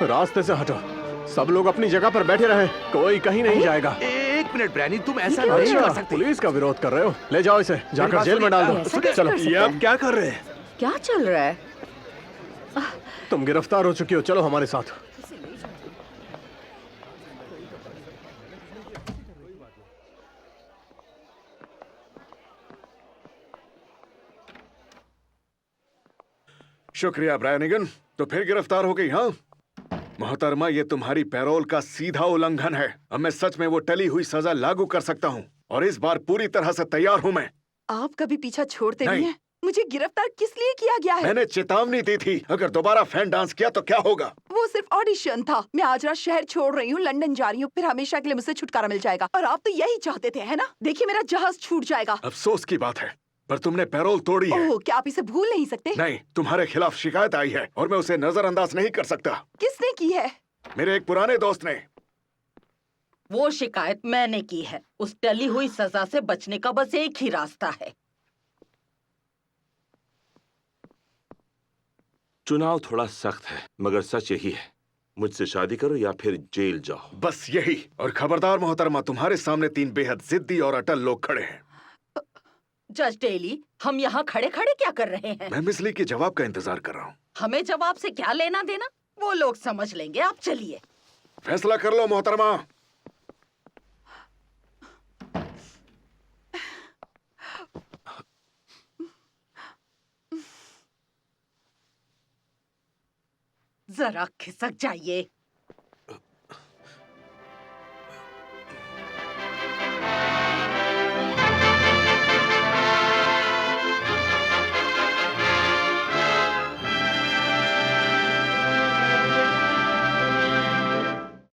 Speaker 3: रास्ते से हटो। सब लोग अपनी जगह पर बैठे रहे, कोई कहीं नहीं जाएगा।
Speaker 6: 1 मिनट ब्रैनी, तुम ऐसा नहीं कर
Speaker 3: अच्छा,
Speaker 6: सकते।
Speaker 3: पुलिस का विरोध कर रहे हो? ले जाओ इसे, जाकर जेल में डाल दो।
Speaker 10: ऐसा कैसे
Speaker 3: चलो।
Speaker 10: कर सकते
Speaker 3: ये अब
Speaker 10: हैं?
Speaker 3: क्या कर रहे हैं?
Speaker 10: क्या चल रहा है?
Speaker 3: तुम गिरफ्तार हो चुकी हो, चलो हमारे साथ।
Speaker 4: शुक्रिया ब्रायनिगन। तो फिर गिरफ्तार हो गई? हाँ मोहतरमा, ये तुम्हारी पैरोल का सीधा उल्लंघन है। अब मैं सच में वो टली हुई सजा लागू कर सकता हूँ और इस बार पूरी तरह से तैयार हूँ मैं।
Speaker 5: आप कभी पीछा छोड़ते
Speaker 4: नहीं।
Speaker 5: नहीं हैं। मुझे गिरफ्तार किस लिए किया गया है?
Speaker 4: मैंने चेतावनी दी थी, अगर दोबारा फैन डांस किया तो क्या होगा।
Speaker 5: वो सिर्फ ऑडिशन था। मैं आज रात शहर छोड़ रही हूँ, लंदन जा रही हूँ, फिर हमेशा के लिए मुझसे छुटकारा मिल जाएगा। और आप तो यही चाहते थे, है ना? देखिए, मेरा जहाज छूट जाएगा।
Speaker 4: अफसोस की बात है, पर तुमने पैरोल तोड़ी है।
Speaker 5: ओह, क्या आप इसे भूल नहीं सकते?
Speaker 4: नहीं, तुम्हारे खिलाफ शिकायत आई है और मैं उसे नजरअंदाज नहीं कर सकता।
Speaker 5: किसने की है?
Speaker 4: मेरे एक पुराने दोस्त ने।
Speaker 2: वो शिकायत मैंने की है। उस टली हुई सजा से बचने का बस एक ही रास्ता है।
Speaker 8: चुनाव थोड़ा सख्त है, मगर सच यही है, मुझसे शादी करो या फिर जेल जाओ।
Speaker 4: बस यही। और खबरदार मोहतरमा, तुम्हारे सामने 3 बेहद जिद्दी और अटल लोग खड़े हैं।
Speaker 2: जज डेली, हम यहाँ खड़े खड़े क्या कर रहे हैं?
Speaker 4: मैं मिस ली के जवाब का इंतजार कर रहा हूँ।
Speaker 2: हमें जवाब से क्या लेना देना? वो लोग समझ लेंगे। आप चलिए।
Speaker 4: फैसला कर लो मोहतरमा।
Speaker 2: जरा खिसक जाइए।